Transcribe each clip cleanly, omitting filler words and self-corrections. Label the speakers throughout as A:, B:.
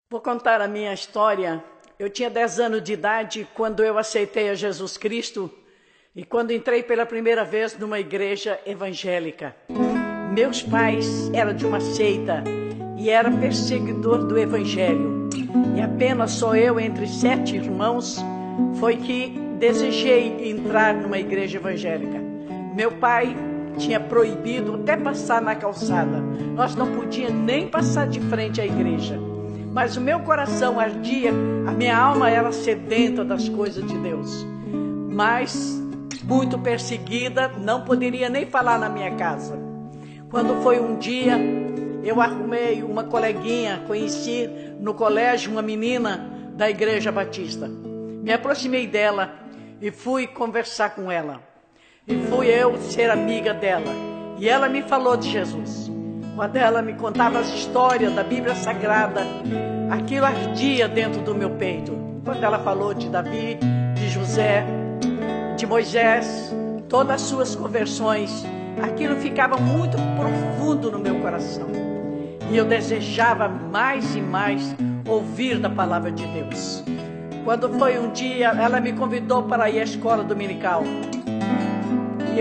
A: Vou contar a minha história. Eu tinha 10 anos de idade quando eu aceitei a Jesus Cristo e quando entrei pela primeira vez numa igreja evangélica. Meus pais eram de uma seita e era perseguidor do evangelho. E apenas só eu, entre 7 irmãos, foi que desejei entrar numa igreja evangélica. Meu pai tinha proibido até passar na calçada. Nós não podíamos nem passar de frente à igreja. Mas o meu coração ardia, a minha alma era sedenta das coisas de Deus. Mas, muito perseguida, não poderia nem falar na minha casa. Quando foi um dia, eu arrumei uma coleguinha, conheci no colégio uma menina da Igreja Batista. Me aproximei dela e fui conversar com ela. E fui eu ser amiga dela. E ela me falou de Jesus. Quando ela me contava as histórias da Bíblia Sagrada, aquilo ardia dentro do meu peito. Quando ela falou de Davi, de José, de Moisés, todas as suas conversões, aquilo ficava muito profundo no meu coração. E eu desejava mais e mais ouvir da palavra de Deus. Quando foi um dia, ela me convidou para ir à escola dominical.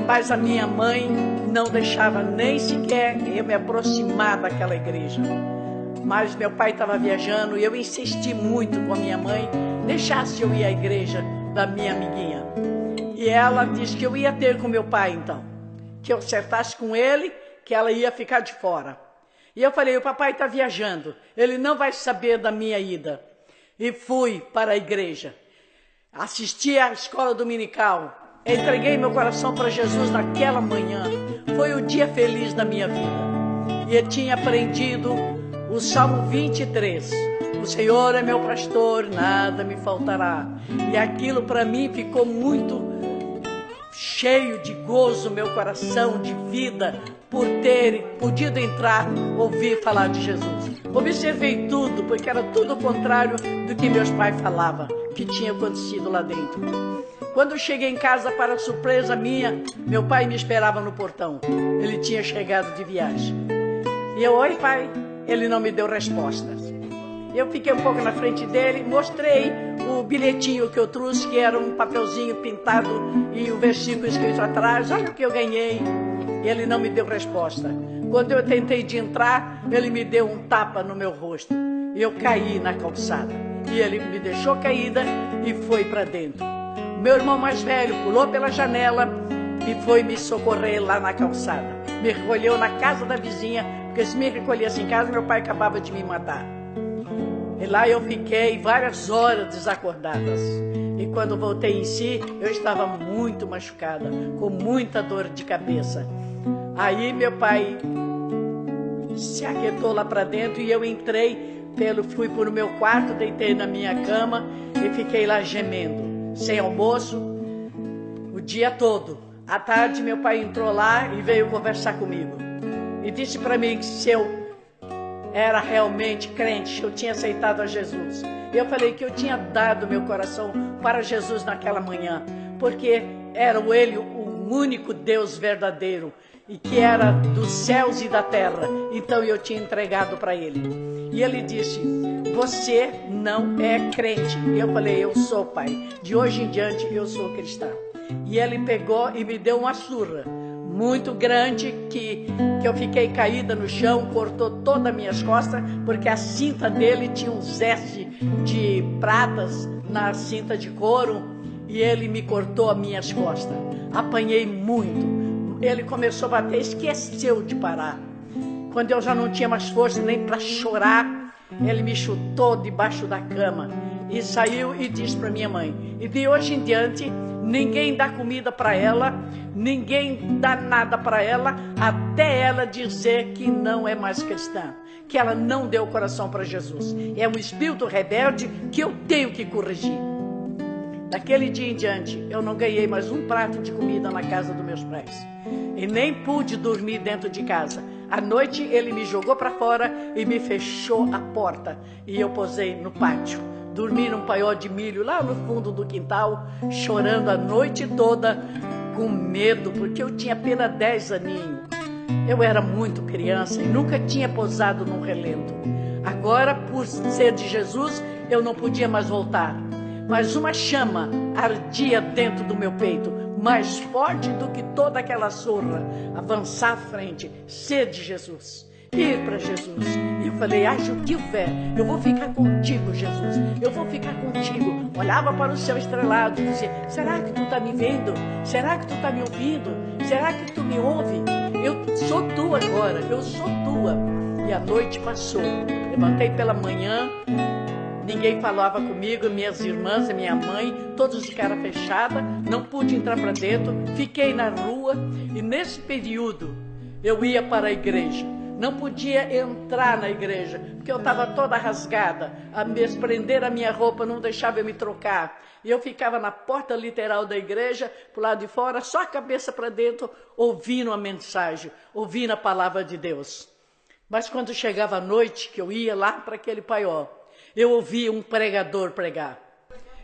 A: Mas a minha mãe não deixava nem sequer eu me aproximar daquela igreja. Mas meu pai estava viajando e eu insisti muito com a minha mãe, deixasse eu ir à igreja da minha amiguinha. E ela disse que eu ia ter com meu pai então, que eu acertasse com ele, que ela ia ficar de fora. E eu falei, o papai está viajando, ele não vai saber da minha ida. E fui para a igreja, assisti à escola dominical, entreguei meu coração para Jesus naquela manhã. Foi o dia feliz da minha vida. E eu tinha aprendido o Salmo 23. O Senhor é meu pastor, nada me faltará. E aquilo para mim ficou muito cheio de gozo, meu coração, de vida, por ter podido entrar, ouvir falar de Jesus. Observei tudo, porque era tudo o contrário do que meus pais falavam, que tinha acontecido lá dentro. Quando eu cheguei em casa, para surpresa minha, meu pai me esperava no portão. Ele tinha chegado de viagem. E eu, oi pai, ele não me deu respostas. Eu fiquei um pouco na frente dele, mostrei o bilhetinho que eu trouxe, que era um papelzinho pintado e o versículo escrito atrás. Olha o que eu ganhei. E ele não me deu resposta. Quando eu tentei de entrar, ele me deu um tapa no meu rosto. E eu caí na calçada. E ele me deixou caída e foi para dentro. Meu irmão mais velho pulou pela janela e foi me socorrer lá na calçada. Me recolheu na casa da vizinha, porque se me recolhesse em casa, meu pai acabava de me matar. E lá eu fiquei várias horas desacordadas. E quando voltei em si, eu estava muito machucada, com muita dor de cabeça. Aí meu pai se aquietou lá para dentro e eu entrei, fui para o meu quarto, deitei na minha cama e fiquei lá gemendo. Sem almoço, o dia todo. À tarde, meu pai entrou lá e veio conversar comigo. E disse para mim que se eu era realmente crente, eu tinha aceitado a Jesus. E eu falei que eu tinha dado meu coração para Jesus naquela manhã, porque era ele o único Deus verdadeiro e que era dos céus e da terra. Então eu tinha entregado para ele. E ele disse, você não é crente. E eu falei, eu sou, pai. De hoje em diante eu sou cristão. E ele pegou e me deu uma surra muito grande que eu fiquei caída no chão, cortou todas as minhas costas, porque a cinta dele tinha um zeste de pratas na cinta de couro e ele me cortou as minhas costas. Apanhei muito. Ele começou a bater, esqueceu de parar. Quando eu já não tinha mais força nem para chorar, ele me chutou debaixo da cama e saiu e disse para minha mãe, e de hoje em diante ninguém dá comida para ela, ninguém dá nada para ela, até ela dizer que não é mais cristã, que ela não deu o coração para Jesus. É um espírito rebelde que eu tenho que corrigir. Daquele dia em diante, eu não ganhei mais um prato de comida na casa dos meus pais. E nem pude dormir dentro de casa. À noite, ele me jogou para fora e me fechou a porta. E eu posei no pátio. Dormi num paiol de milho lá no fundo do quintal, chorando a noite toda, com medo, porque eu tinha apenas 10 aninhos. Eu era muito criança e nunca tinha posado num relento. Agora, por ser de Jesus, eu não podia mais voltar. Mas uma chama ardia dentro do meu peito, mais forte do que toda aquela surra. Avançar à frente, ser de Jesus, ir para Jesus. E eu falei, o que houver, eu vou ficar contigo, Jesus. Eu vou ficar contigo. Olhava para o céu estrelado e dizia, será que tu está me vendo? Será que tu está me ouvindo? Será que tu me ouve? Eu sou tua agora, eu sou tua. E a noite passou. Levantei pela manhã, ninguém falava comigo, minhas irmãs, minha mãe, todos de cara fechada, não pude entrar para dentro, fiquei na rua e nesse período eu ia para a igreja. Não podia entrar na igreja, porque eu estava toda rasgada, a me prender a minha roupa, não deixava eu me trocar. E eu ficava na porta literal da igreja, pro lado de fora, só a cabeça para dentro, ouvindo a mensagem, ouvindo a palavra de Deus. Mas quando chegava a noite, que eu ia lá para aquele paiol, eu ouvia um pregador pregar.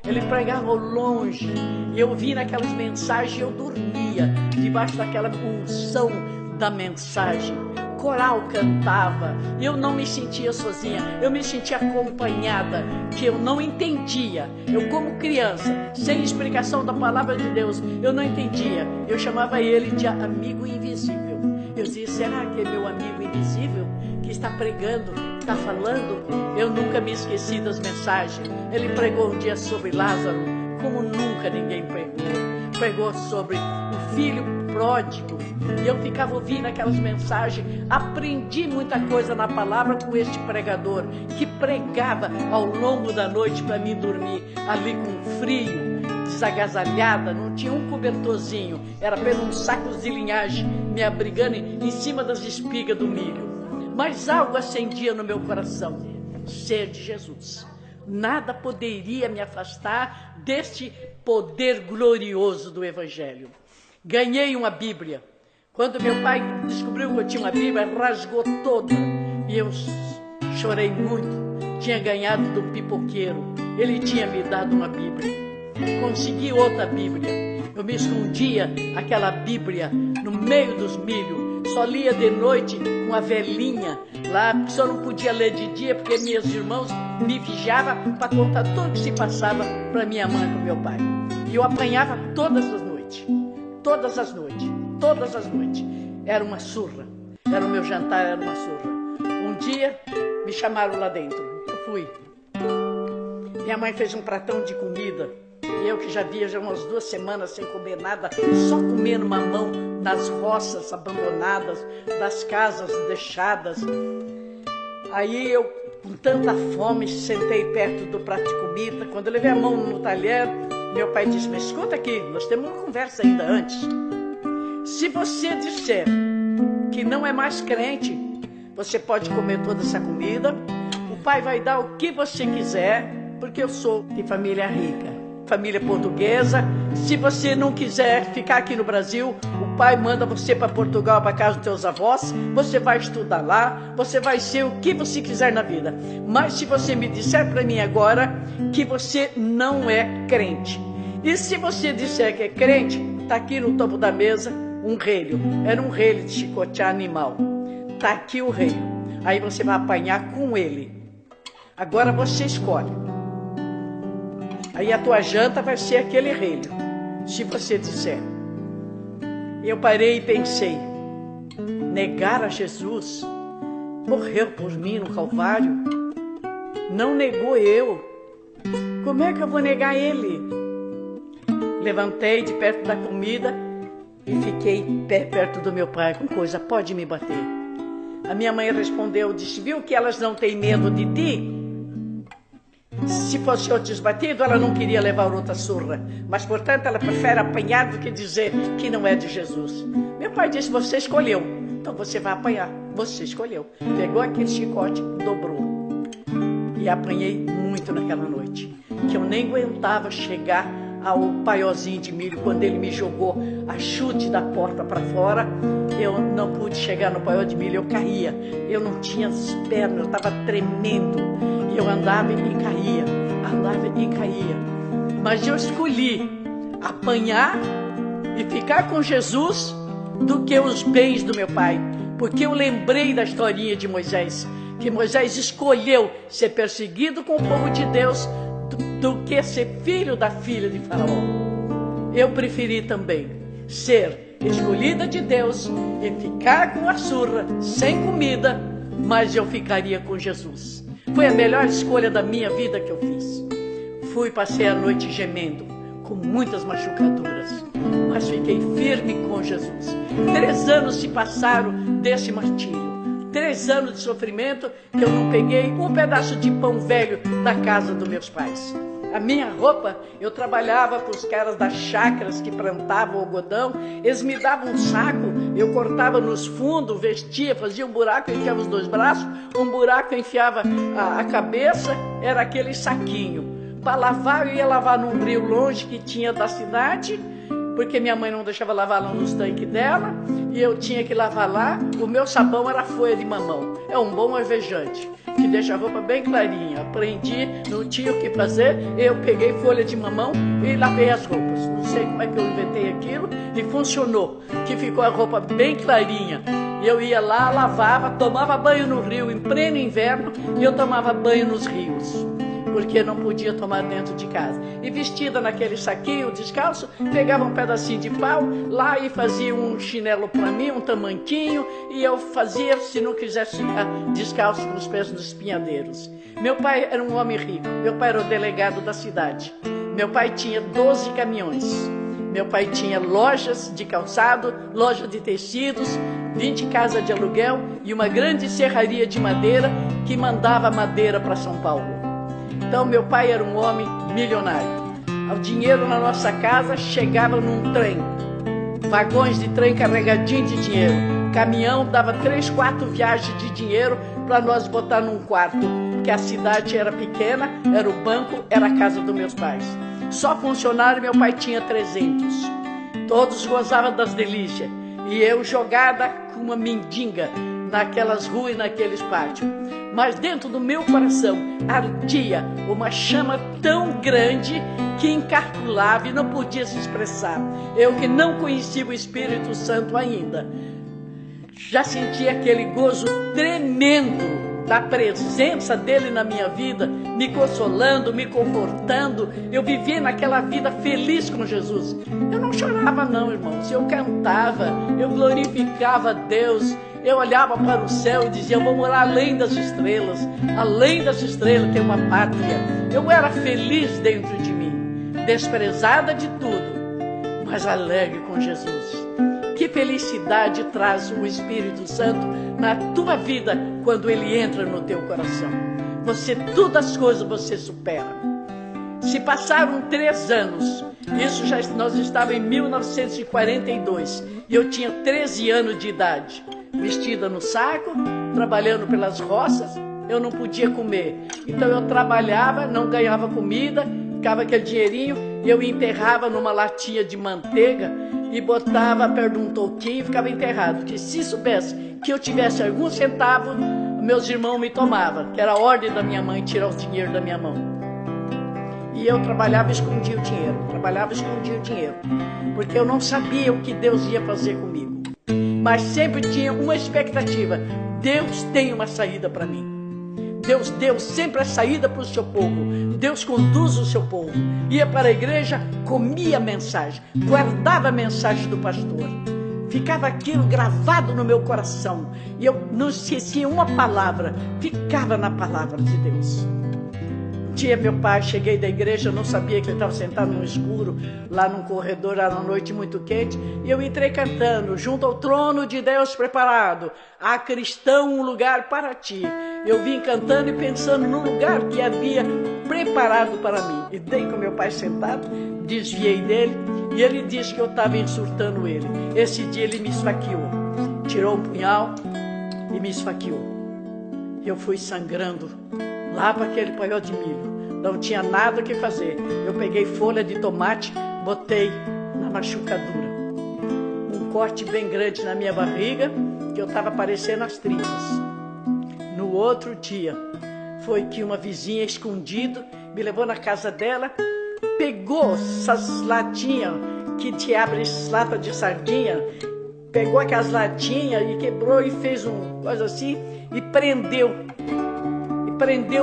A: Ele pregava ao longe, e eu ouvia aquelas mensagens, eu dormia debaixo daquela unção da mensagem. O coral cantava, eu não me sentia sozinha, eu me sentia acompanhada, que eu não entendia. Eu como criança, sem explicação da palavra de Deus, eu não entendia. Eu chamava ele de amigo invisível. Eu dizia, será que é meu amigo invisível que está pregando, está falando? Eu nunca me esqueci das mensagens. Ele pregou um dia sobre Lázaro, como nunca ninguém pregou. Pregou sobre o filho pródigo. E eu ficava ouvindo aquelas mensagens. Aprendi muita coisa na palavra com este pregador, que pregava ao longo da noite para mim dormir ali com frio, desagasalhada, não tinha um cobertorzinho, era apenas um saco de linhagem me abrigando em cima das espigas do milho. Mas algo acendia no meu coração, ser de Jesus. Nada poderia me afastar deste poder glorioso do Evangelho. Ganhei uma Bíblia. Quando meu pai descobriu que eu tinha uma Bíblia, rasgou toda. E eu chorei muito. Tinha ganhado do pipoqueiro. Ele tinha me dado uma Bíblia. Consegui outra Bíblia. Eu me escondia aquela Bíblia no meio dos milhos. Só lia de noite com a velhinha lá, porque só não podia ler de dia, porque meus irmãos me vigiavam para contar tudo que se passava para minha mãe e para meu pai. E eu apanhava todas as noites. Todas as noites. Todas as noites. Era uma surra. Era o meu jantar, era uma surra. Um dia me chamaram lá dentro. Eu fui. Minha mãe fez um pratão de comida. E eu que já via já umas 2 semanas sem comer nada, só comendo mamão nas roças abandonadas, das casas deixadas. Aí eu, com tanta fome, sentei perto do prato de comida. Quando eu levei a mão no talher, meu pai disse, mas escuta aqui, nós temos uma conversa ainda antes. Se você disser que não é mais crente, você pode comer toda essa comida, o pai vai dar o que você quiser, porque eu sou de família rica, família portuguesa. Se você não quiser ficar aqui no Brasil, o pai manda você para Portugal, para casa dos teus avós, você vai estudar lá, você vai ser o que você quiser na vida. Mas se você me disser para mim agora que você não é crente, e se você disser que é crente, está aqui no topo da mesa um relho. Era um relho de chicotear animal. Está aqui o relho. Aí você vai apanhar com ele. Agora você escolhe. Aí a tua janta vai ser aquele relho, se você disser. Eu parei e pensei, negar a Jesus, morreu por mim no Calvário, não negou eu, como é que eu vou negar ele? Levantei de perto da comida e fiquei perto do meu pai com coisa, pode me bater. A minha mãe respondeu, disse, viu que elas não têm medo de ti? Se fosse eu desbatido, ela não queria levar outra surra. Mas, portanto, ela prefere apanhar do que dizer que não é de Jesus. Meu pai disse, você escolheu. Então você vai apanhar. Você escolheu. Pegou aquele chicote, dobrou. E apanhei muito naquela noite. Que eu nem aguentava chegar ao paiózinho de milho. Quando ele me jogou a chute da porta para fora, eu não pude chegar no paió de milho. Eu caía. Eu não tinha as pernas, eu estava tremendo. E eu andava e caía, andava e caía. Mas eu escolhi apanhar e ficar com Jesus do que os bens do meu pai. Porque eu lembrei da historinha de Moisés, que Moisés escolheu ser perseguido com o povo de Deus do que ser filho da filha de Faraó. Eu preferi também ser escolhida de Deus e ficar com a surra, sem comida, mas eu ficaria com Jesus. Foi a melhor escolha da minha vida que eu fiz. Passei a noite gemendo, com muitas machucaduras, mas fiquei firme com Jesus. 3 anos se passaram desse martírio. 3 anos de sofrimento que eu não peguei um pedaço de pão velho da casa dos meus pais. A minha roupa, eu trabalhava para os caras das chácaras que plantavam algodão, eles me davam um saco, eu cortava nos fundos, vestia, fazia um buraco, enfiava os 2 braços, um buraco enfiava a cabeça, era aquele saquinho. Para lavar, eu ia lavar num rio longe que tinha da cidade, porque minha mãe não deixava lavar lá nos tanques dela, e eu tinha que lavar lá. O meu sabão era folha de mamão, é um bom alvejante, que deixa a roupa bem clarinha. Aprendi, não tinha o que fazer, eu peguei folha de mamão e lavei as roupas. Não sei como é que eu inventei aquilo, e funcionou, que ficou a roupa bem clarinha. Eu ia lá, lavava, tomava banho no rio em pleno inverno, e eu tomava banho nos rios, porque não podia tomar dentro de casa. E vestida naquele saquinho, descalço, pegava um pedacinho de pau lá e fazia um chinelo para mim, um tamanquinho, e eu fazia, se não quisesse ficar descalço com os pés nos espinhadeiros. Meu pai era um homem rico, meu pai era o delegado da cidade. Meu pai tinha 12 caminhões. Meu pai tinha lojas de calçado, loja de tecidos, 20 casas de aluguel e uma grande serraria de madeira que mandava madeira para São Paulo. Então, meu pai era um homem milionário. O dinheiro na nossa casa chegava num trem. Vagões de trem carregadinho de dinheiro. Caminhão dava 3, 4 viagens de dinheiro para nós botar num quarto. Porque a cidade era pequena, era o banco, era a casa dos meus pais. Só funcionário meu pai tinha 300. Todos gozavam das delícias. E eu jogada com uma mendiga naquelas ruas e naqueles pátios. Mas dentro do meu coração ardia uma chama tão grande que incalculável e não podia se expressar. Eu que não conhecia o Espírito Santo ainda, já sentia aquele gozo tremendo da presença dele na minha vida, me consolando, me confortando. Eu vivia naquela vida feliz com Jesus. Eu não chorava não, irmãos, eu cantava, eu glorificava a Deus. Eu olhava para o céu e dizia, eu vou morar além das estrelas tem uma pátria. Eu era feliz dentro de mim, desprezada de tudo, mas alegre com Jesus. Que felicidade traz o Espírito Santo na tua vida quando ele entra no teu coração. Todas as coisas você supera. Se passaram 3 anos, nós estávamos em 1942, e eu tinha 13 anos de idade, vestida no saco, trabalhando pelas roças, eu não podia comer. Então eu trabalhava, não ganhava comida, ficava aquele dinheirinho, e eu enterrava numa latinha de manteiga, e botava perto de um toquinho e ficava enterrado. Porque se soubesse que eu tivesse algum centavo, meus irmãos me tomavam, que era a ordem da minha mãe tirar o dinheiro da minha mão. E eu trabalhava e escondia o dinheiro, porque eu não sabia o que Deus ia fazer comigo. Mas sempre tinha uma expectativa, Deus tem uma saída para mim. Deus deu sempre a saída para o seu povo. Deus conduz o seu povo. Ia para a igreja, comia a mensagem, guardava a mensagem do pastor. Ficava aquilo gravado no meu coração. E eu não esquecia uma palavra, ficava na palavra de Deus. Um dia meu pai, cheguei da igreja, eu não sabia que ele estava sentado no escuro, lá num corredor, era uma noite muito quente, e eu entrei cantando, junto ao trono de Deus preparado, há cristão um lugar para ti. Eu vim cantando e pensando no lugar que havia preparado para mim. E dei com meu pai sentado, desviei dele, e ele disse que eu estava insultando ele. Esse dia ele me esfaqueou, tirou um punhal e me esfaqueou. Eu fui sangrando lá para aquele paiol de milho. Não tinha nada o que fazer. Eu peguei folha de tomate, botei na machucadura. Um corte bem grande na minha barriga, que eu estava parecendo as tripas. No outro dia, foi que uma vizinha escondida me levou na casa dela, pegou essas latinhas que te abre lata de sardinha, pegou aquelas latinhas e quebrou e fez um coisa assim e prendeu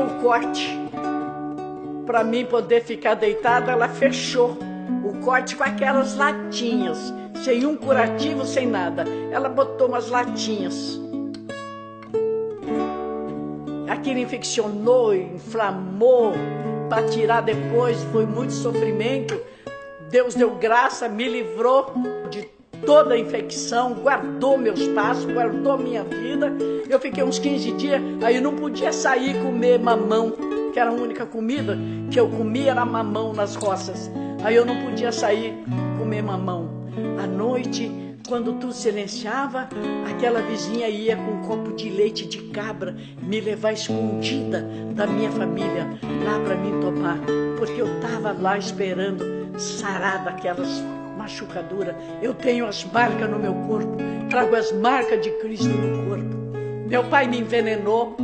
A: o corte para mim poder ficar deitada. Ela fechou o corte com aquelas latinhas, sem um curativo, sem nada. Ela botou umas latinhas. Aquilo infeccionou, inflamou, para tirar depois foi muito sofrimento. Deus deu graça, me livrou de toda a infecção, guardou meus passos, guardou minha vida. Eu fiquei uns 15 dias, aí eu não podia sair e comer mamão, que era a única comida que eu comia, era mamão nas roças. Aí eu não podia sair comer mamão. À noite, quando tudo silenciava, aquela vizinha ia com um copo de leite de cabra me levar escondida da minha família lá para mim tomar, porque eu estava lá esperando sarar daquelas machucaduras. Eu tenho as marcas no meu corpo, trago as marcas de Cristo no corpo. Meu pai me envenenou,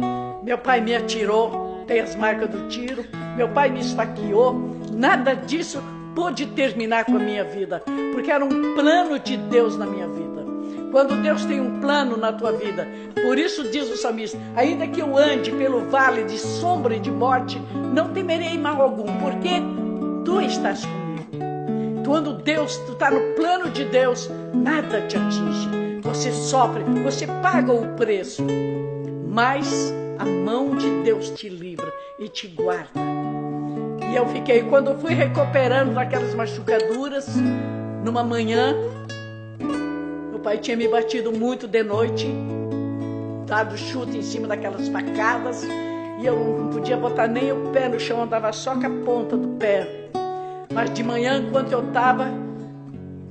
A: meu pai me atirou, tem as marcas do tiro, meu pai me esfaqueou, nada disso pôde terminar com a minha vida, porque era um plano de Deus na minha vida. Quando Deus tem um plano na tua vida, por isso diz o salmista, ainda que eu ande pelo vale de sombra e de morte, não temerei mal algum, porque tu estás comigo. Quando Deus, tu está no plano de Deus, nada te atinge. Você sofre, você paga o preço, mas a mão de Deus te livra e te guarda. E eu fiquei, quando eu fui recuperando daquelas machucaduras, numa manhã, meu pai tinha me batido muito de noite, dado chute em cima daquelas facadas, e eu não podia botar nem o pé no chão, andava só com a ponta do pé. Mas de manhã, enquanto eu estava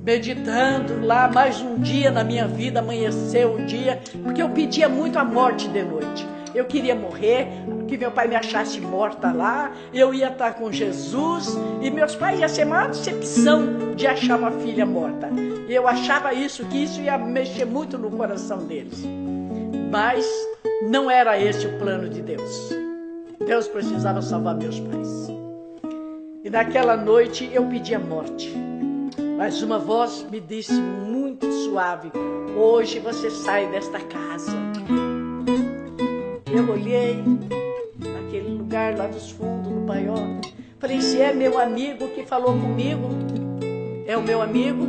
A: meditando lá, mais um dia na minha vida, amanheceu um dia, porque eu pedia muito a morte de noite. Eu queria morrer, que meu pai me achasse morta lá, eu ia estar com Jesus, e meus pais iam ser a maior decepção de achar uma filha morta. E eu achava isso, que isso ia mexer muito no coração deles. Mas não era esse o plano de Deus. Deus precisava salvar meus pais. E naquela noite eu pedi a morte. Mas uma voz me disse muito suave, hoje você sai desta casa. Eu olhei naquele lugar lá dos fundos, no paiol. Falei, se é meu amigo que falou comigo, é o meu amigo?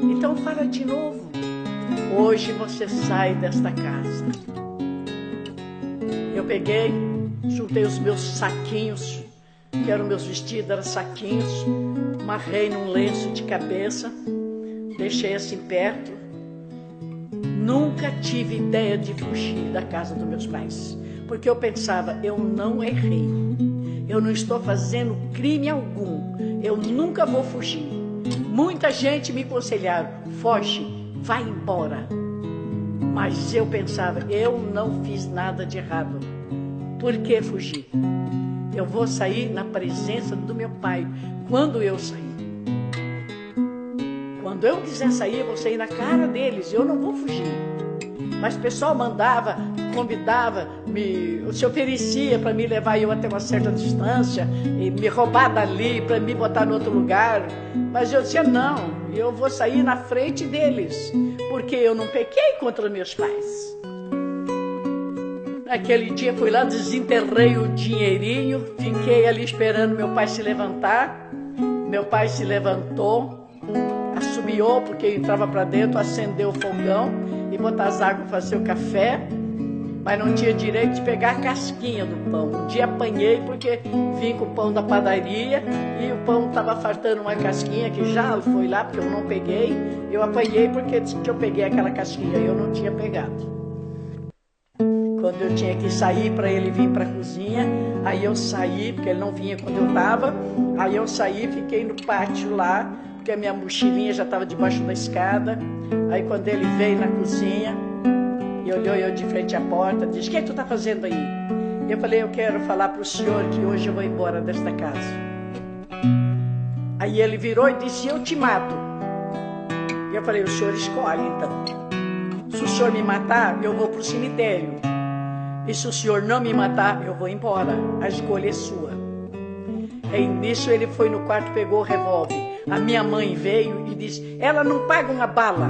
A: Então fala de novo. Hoje você sai desta casa. Eu peguei, juntei os meus saquinhos, que eram meus vestidos, eram saquinhos, amarrei num lenço de cabeça, deixei assim perto. Nunca tive ideia de fugir da casa dos meus pais, porque eu pensava, eu não errei, eu não estou fazendo crime algum, eu nunca vou fugir. Muita gente me aconselharam, foge, vai embora. Mas eu pensava, eu não fiz nada de errado, por que fugir? Eu vou sair na presença do meu pai, quando eu sair. Quando eu quiser sair, eu vou sair na cara deles, eu não vou fugir. Mas o pessoal mandava, convidava, se oferecia para me levar eu até uma certa distância, e me roubar dali, para me botar em outro lugar. Mas eu dizia, não, eu vou sair na frente deles, porque eu não pequei contra meus pais. Naquele dia fui lá, desenterrei o dinheirinho, fiquei ali esperando meu pai se levantar. Meu pai se levantou, assobiou, porque entrava para dentro, acendeu o fogão e botar as águas, fazer o café, mas não tinha direito de pegar a casquinha do pão. Um dia apanhei porque vim com o pão da padaria e o pão estava faltando uma casquinha que já foi lá, porque eu não peguei. Eu apanhei porque disse que eu peguei aquela casquinha e eu não tinha pegado. Quando eu tinha que sair para ele vir para a cozinha, aí eu saí, porque ele não vinha quando eu estava, aí eu saí, fiquei no pátio lá, porque a minha mochilinha já estava debaixo da escada. Aí quando ele veio na cozinha e olhou eu de frente à porta, disse, o que tu está fazendo aí? Eu falei, eu quero falar para o senhor que hoje eu vou embora desta casa. Aí ele virou e disse, eu te mato. E eu falei, o senhor escolhe então. Se o senhor me matar, eu vou para o cemitério. E se o senhor não me matar, eu vou embora. A escolha é sua. Aí nisso ele foi no quarto, pegou o revólver. A minha mãe veio e disse, ela não paga uma bala.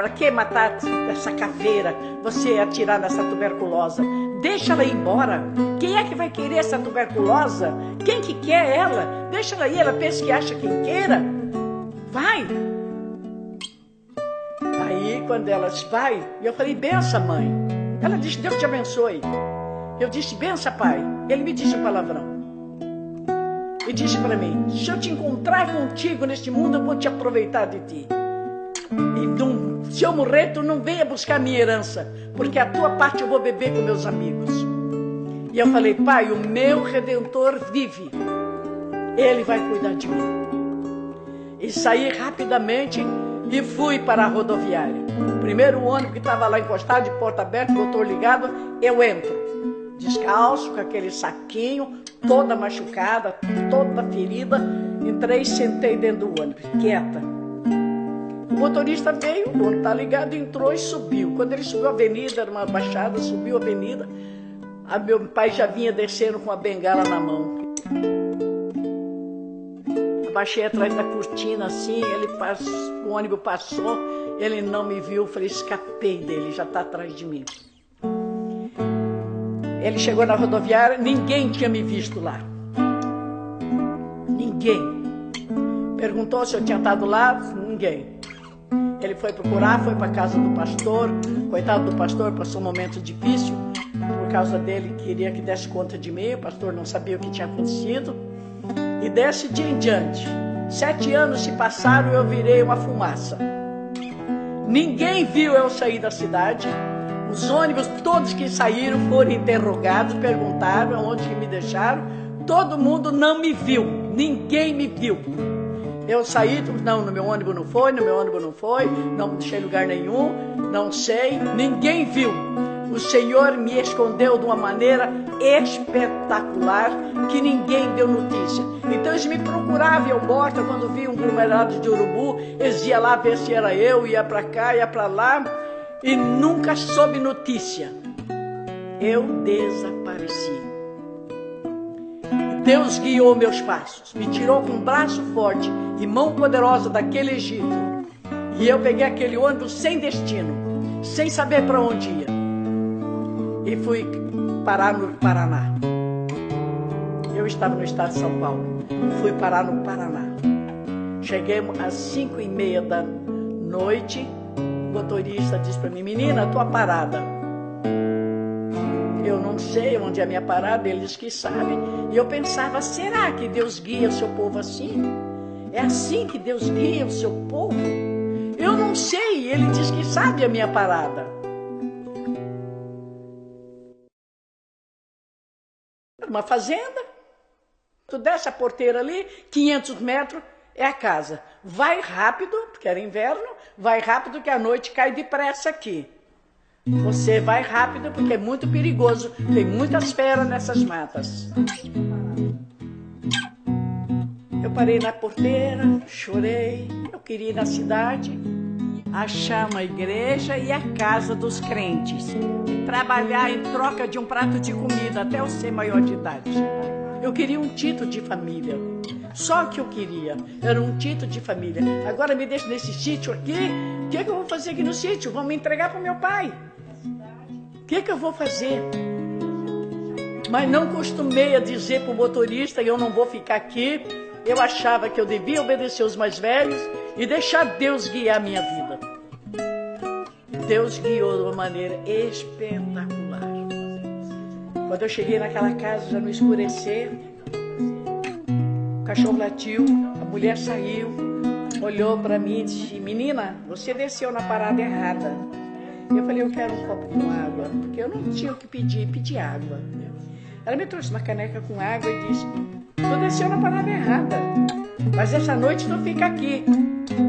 A: Para que matar essa caveira, você atirar nessa tuberculosa? Deixa ela ir embora. Quem é que vai querer essa tuberculosa? Quem que quer ela? Deixa ela ir, ela pensa que acha quem queira. Vai. Aí, quando ela disse, vai, eu falei, benção, mãe. Ela disse, Deus te abençoe. Eu disse, benção, pai. Ele me disse um palavrão. E disse para mim, se eu te encontrar contigo neste mundo, eu vou te aproveitar de ti. E se eu morrer, tu não venha buscar minha herança, porque a tua parte eu vou beber com meus amigos. E eu falei, pai, o meu Redentor vive. Ele vai cuidar de mim. E saí rapidamente e fui para a rodoviária. Primeiro ônibus que estava lá encostado, de porta aberta, motor ligado, eu entro. Descalço, com aquele saquinho, toda machucada, toda ferida. Entrei e sentei dentro do ônibus, quieta. O motorista veio, o ônibus está ligado, entrou e subiu. Quando ele subiu a avenida, era uma baixada, subiu a avenida, meu pai já vinha descendo com a bengala na mão. Baixei atrás da cortina assim, o ônibus passou, ele não me viu, falei, escapei dele, já está atrás de mim. Ele chegou na rodoviária, ninguém tinha me visto lá. Ninguém. Perguntou se eu tinha estado lá, ninguém. Ele foi procurar, foi para a casa do pastor, coitado do pastor, passou um momento difícil, por causa dele queria que desse conta de mim, o pastor não sabia o que tinha acontecido. E desse dia em diante, 7 anos se passaram e eu virei uma fumaça. Ninguém viu eu sair da cidade. Os ônibus todos que saíram foram interrogados, perguntaram onde que me deixaram. Todo mundo não me viu, ninguém me viu. Eu saí, não, no meu ônibus não foi, no meu ônibus não foi, não deixei lugar nenhum, não sei, ninguém viu. O Senhor me escondeu de uma maneira espetacular que ninguém deu notícia. Então eles me procuravam, eu morta, quando vi um aglomerado de urubu, eles iam lá ver se era eu, ia para cá, ia para lá, e nunca soube notícia. Eu desapareci. Deus guiou meus passos, me tirou com um braço forte e mão poderosa daquele Egito. E eu peguei aquele ônibus sem destino, sem saber para onde ia. E fui parar no Paraná. Eu estava no estado de São Paulo. Fui parar no Paraná. Cheguei às 5h30 da noite. O motorista disse para mim, menina, a tua parada. Eu não sei onde é a minha parada, ele disse que sabe. E eu pensava, será que Deus guia o seu povo assim? É assim que Deus guia o seu povo? Eu não sei, ele diz que sabe a minha parada. Uma fazenda, tu desce a porteira ali, 500 metros é a casa. Vai rápido, porque era inverno, vai rápido que a noite cai depressa aqui. Você vai rápido porque é muito perigoso, tem muitas feras nessas matas. Eu parei na porteira, chorei, eu queria ir na cidade, achar uma igreja e a casa dos crentes. Trabalhar em troca de um prato de comida até eu ser maior de idade. Eu queria um título de família. Só o que eu queria era um título de família. Agora me deixa nesse sítio aqui. O que eu vou fazer aqui no sítio? Vão me entregar para o meu pai. O que eu vou fazer? Mas não costumei a dizer para o motorista que eu não vou ficar aqui. Eu achava que eu devia obedecer os mais velhos e deixar Deus guiar a minha vida. Deus guiou de uma maneira espetacular. Quando eu cheguei naquela casa, já no escurecer, o cachorro latiu, a mulher saiu, olhou para mim e disse, menina, você desceu na parada errada. Eu falei, eu quero um copo com água, porque eu não tinha o que pedir, pedi água. Ela me trouxe uma caneca com água e disse, tu desceu na parada errada, mas essa noite tu fica aqui.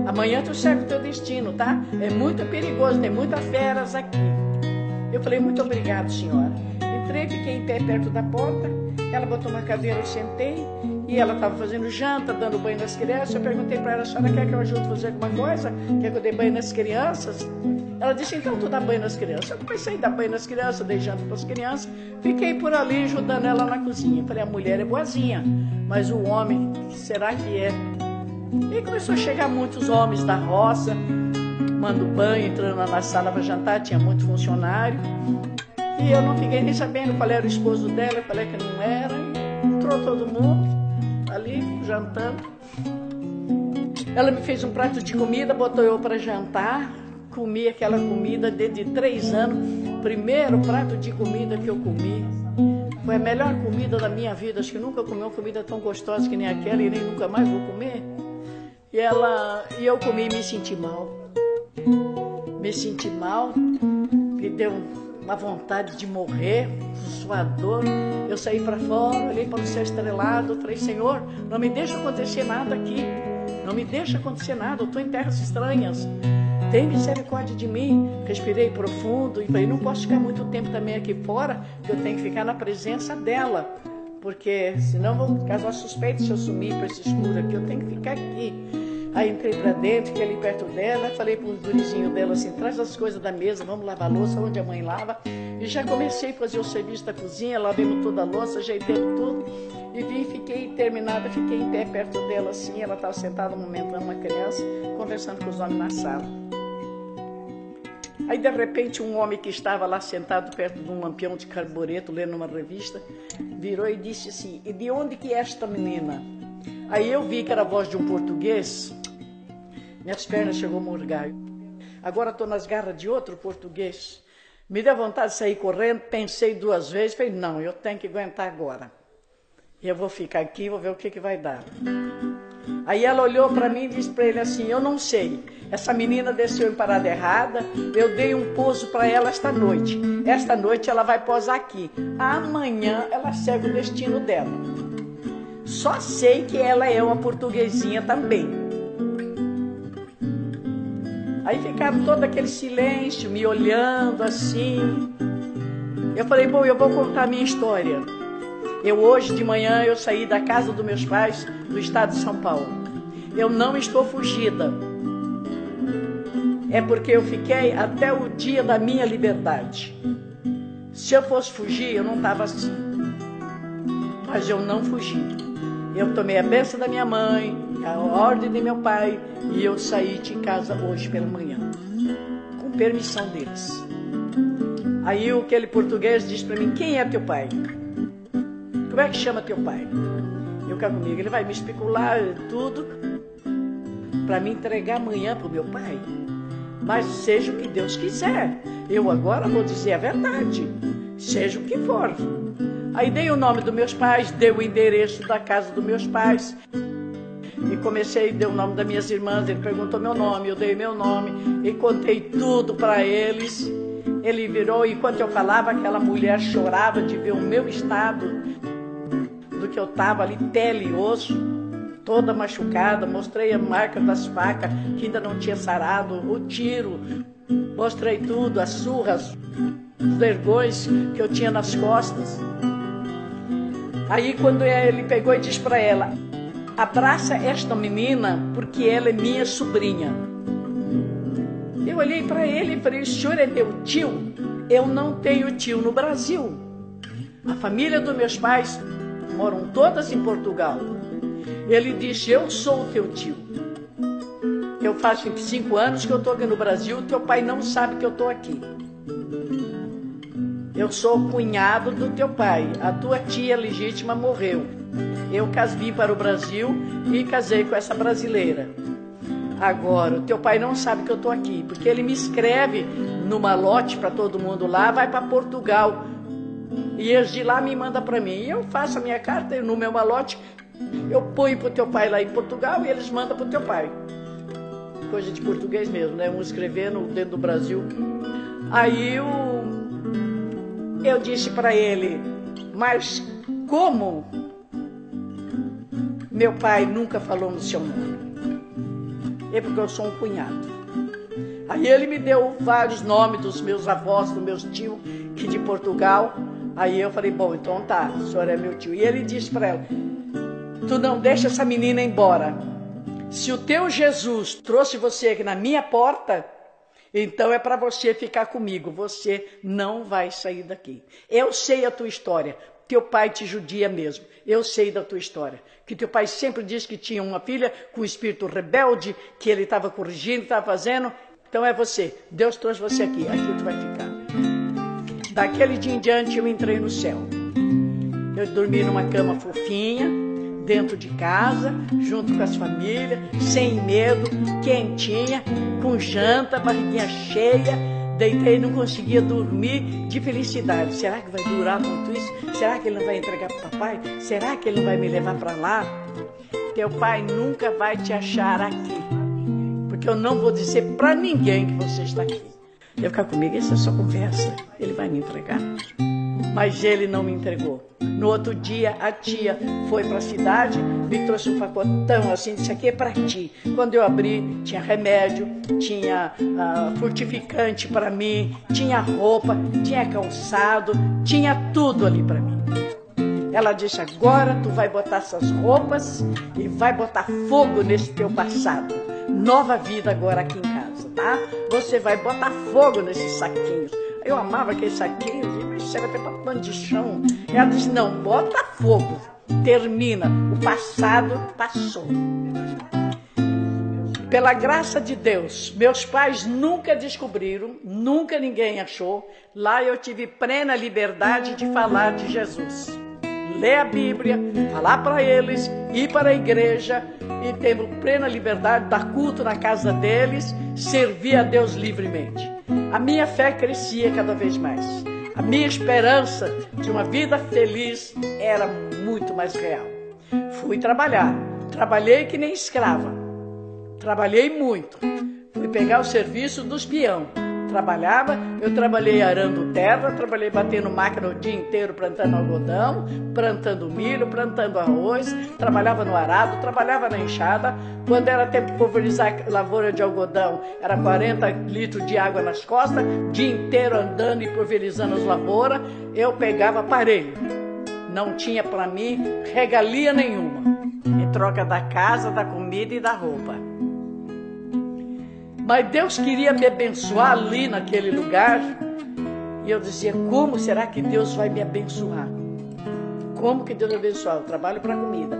A: Amanhã tu segue o teu destino, tá? É muito perigoso, tem muitas feras aqui. Eu falei, muito obrigado, senhora. Entrei, fiquei em pé perto da porta. Ela botou uma cadeira, eu sentei. E ela estava fazendo janta, dando banho nas crianças. Eu perguntei para ela, a senhora quer que eu ajude a fazer alguma coisa? Quer que eu dê banho nas crianças? Ela disse, então tu dá banho nas crianças. Eu comecei a dar banho nas crianças, dei janta para as crianças. Fiquei por ali ajudando ela na cozinha. Eu falei, a mulher é boazinha, mas o homem, será que é? E começou a chegar muitos homens da roça, tomando banho, entrando na sala para jantar, tinha muito funcionário. E eu não fiquei nem sabendo qual era o esposo dela, eu falei que não era. E entrou todo mundo ali, jantando. Ela me fez um prato de comida, botou eu para jantar. Comi aquela comida desde 3 anos. Primeiro prato de comida que eu comi. Foi a melhor comida da minha vida. Acho que nunca comi uma comida tão gostosa que nem aquela e nem nunca mais vou comer. E eu comi e me senti mal. Me senti mal, me deu uma vontade de morrer, suador. Eu saí para fora, olhei para o céu estrelado, falei, Senhor, não me deixa acontecer nada aqui. Não me deixa acontecer nada, eu estou em terras estranhas. Tem misericórdia de mim. Respirei profundo e falei, não posso ficar muito tempo também aqui fora, porque eu tenho que ficar na presença dela. Porque senão vou causar suspeita se eu sumir para esse escuro aqui, eu tenho que ficar aqui. Aí entrei para dentro, fiquei ali perto dela, falei para o gurizinho dela assim, traz as coisas da mesa, vamos lavar a louça, onde a mãe lava. E já comecei a fazer o serviço da cozinha, lavemos toda a louça, ajeitemos tudo. E vim, fiquei terminada, fiquei em pé perto dela assim, ela estava sentada amamentando uma criança, conversando com os homens na sala. Aí de repente um homem que estava lá sentado perto de um lampião de carbureto, lendo uma revista, virou e disse assim, e de onde que é esta menina? Aí eu vi que era a voz de um português, minhas pernas chegou a morgar. Agora estou nas garras de outro português. Me deu vontade de sair correndo, pensei 2 vezes, falei, não, eu tenho que aguentar agora. Eu vou ficar aqui, vou ver o que vai dar. Aí ela olhou para mim e disse para ele assim, eu não sei, essa menina desceu em parada errada, eu dei um pouso para ela esta noite. Esta noite ela vai posar aqui. Amanhã ela segue o destino dela. Só sei que ela é uma portuguesinha também. Aí ficaram todo aquele silêncio, me olhando assim. Eu falei, bom, eu vou contar a minha história. Hoje de manhã eu saí da casa dos meus pais, do estado de São Paulo. Eu não estou fugida. É porque eu fiquei até o dia da minha liberdade. Se eu fosse fugir, eu não estava assim. Mas eu não fugi. Eu tomei a bênção da minha mãe, a ordem de meu pai, e eu saí de casa hoje pela manhã, com permissão deles. Aí aquele português disse para mim, quem é teu pai? Como é que chama teu pai? Eu quero comigo, ele vai me especular tudo para me entregar amanhã para o meu pai. Mas seja o que Deus quiser, eu agora vou dizer a verdade, seja o que for. Aí dei o nome dos meus pais, dei o endereço da casa dos meus pais. E comecei, dei o nome das minhas irmãs, ele perguntou meu nome, eu dei meu nome. E contei tudo para eles. Ele virou, enquanto eu falava, aquela mulher chorava de ver o meu estado, do que eu estava ali, pele e osso, toda machucada. Mostrei a marca das facas, que ainda não tinha sarado, o tiro. Mostrei tudo, as surras, os vergões que eu tinha nas costas. Aí quando ele pegou e disse para ela, abraça esta menina porque ela é minha sobrinha. Eu olhei para ele e falei, o senhor é meu tio? Eu não tenho tio no Brasil. A família dos meus pais moram todas em Portugal. Ele disse, eu sou o teu tio. Eu faço 5 anos que eu estou aqui no Brasil, teu pai não sabe que eu estou aqui. Eu sou o cunhado do teu pai, a tua tia legítima morreu. Eu vim para o Brasil e casei com essa brasileira. Agora, o teu pai não sabe que eu estou aqui, porque ele me escreve no malote para todo mundo lá, vai para Portugal. E eles de lá me mandam para mim. E eu faço a minha carta no meu malote, eu ponho para o teu pai lá em Portugal e eles mandam para o teu pai. Coisa de português mesmo, né? Um escrevendo dentro do Brasil. Aí eu disse para ele, mas como meu pai nunca falou no seu nome? É porque eu sou um cunhado. Aí ele me deu vários nomes dos meus avós, dos meus tios, que de Portugal. Aí eu falei, bom, então tá, o senhor é meu tio. E ele disse para ela, tu não deixa essa menina embora. Se o teu Jesus trouxe você aqui na minha porta, então é para você ficar comigo, você não vai sair daqui. Eu sei a tua história, teu pai te judia mesmo, eu sei da tua história. Que teu pai sempre disse que tinha uma filha com espírito rebelde, que ele estava corrigindo, estava fazendo. então é você. Deus trouxe você aqui tu vai ficar. Daquele dia em diante eu entrei no céu. Eu dormi numa cama fofinha, dentro de casa, junto com as famílias, sem medo, quentinha, com janta, barriguinha cheia. Deitei e não conseguia dormir de felicidade. Será que vai durar muito isso? Será que ele não vai entregar para o papai? Será que ele não vai me levar para lá? Teu pai nunca vai te achar aqui, porque eu não vou dizer para ninguém que você está aqui. Ele ficar comigo, essa é só conversa. Ele vai me entregar. Mas ele não me entregou. No outro dia, a tia foi para a cidade, me trouxe um pacotão assim, disse, aqui é para ti. Quando eu abri, tinha remédio, tinha fortificante para mim, tinha roupa, tinha calçado, tinha tudo ali para mim. Ela disse, agora tu vai botar essas roupas e vai botar fogo nesse teu passado. Nova vida agora aqui em casa, tá? Você vai botar fogo nesses saquinhos. Eu amava aqueles saquinhos, mas isso era até para pano de chão. Ela disse, não, bota fogo, termina, o passado passou. Pela graça de Deus, meus pais nunca descobriram, nunca ninguém achou. Lá eu tive plena liberdade de falar de Jesus. Ler a Bíblia, falar para eles, ir para a igreja e ter plena liberdade, dar culto na casa deles, servir a Deus livremente. A minha fé crescia cada vez mais. A minha esperança de uma vida feliz era muito mais real. Fui trabalhar, trabalhei que nem escrava, trabalhei muito. Fui pegar o serviço dos peão. Eu trabalhei arando terra, trabalhei batendo máquina o dia inteiro, plantando algodão, plantando milho, plantando arroz, trabalhava no arado, trabalhava na enxada. Quando era tempo de pulverizar lavoura de algodão, era 40 litros de água nas costas, o dia inteiro andando e pulverizando as lavouras, eu pegava aparelho. Não tinha para mim regalia nenhuma, em troca da casa, da comida e da roupa. Mas Deus queria me abençoar ali naquele lugar. E eu dizia, como será que Deus vai me abençoar? Como que Deus vai abençoar? Eu trabalho para comida.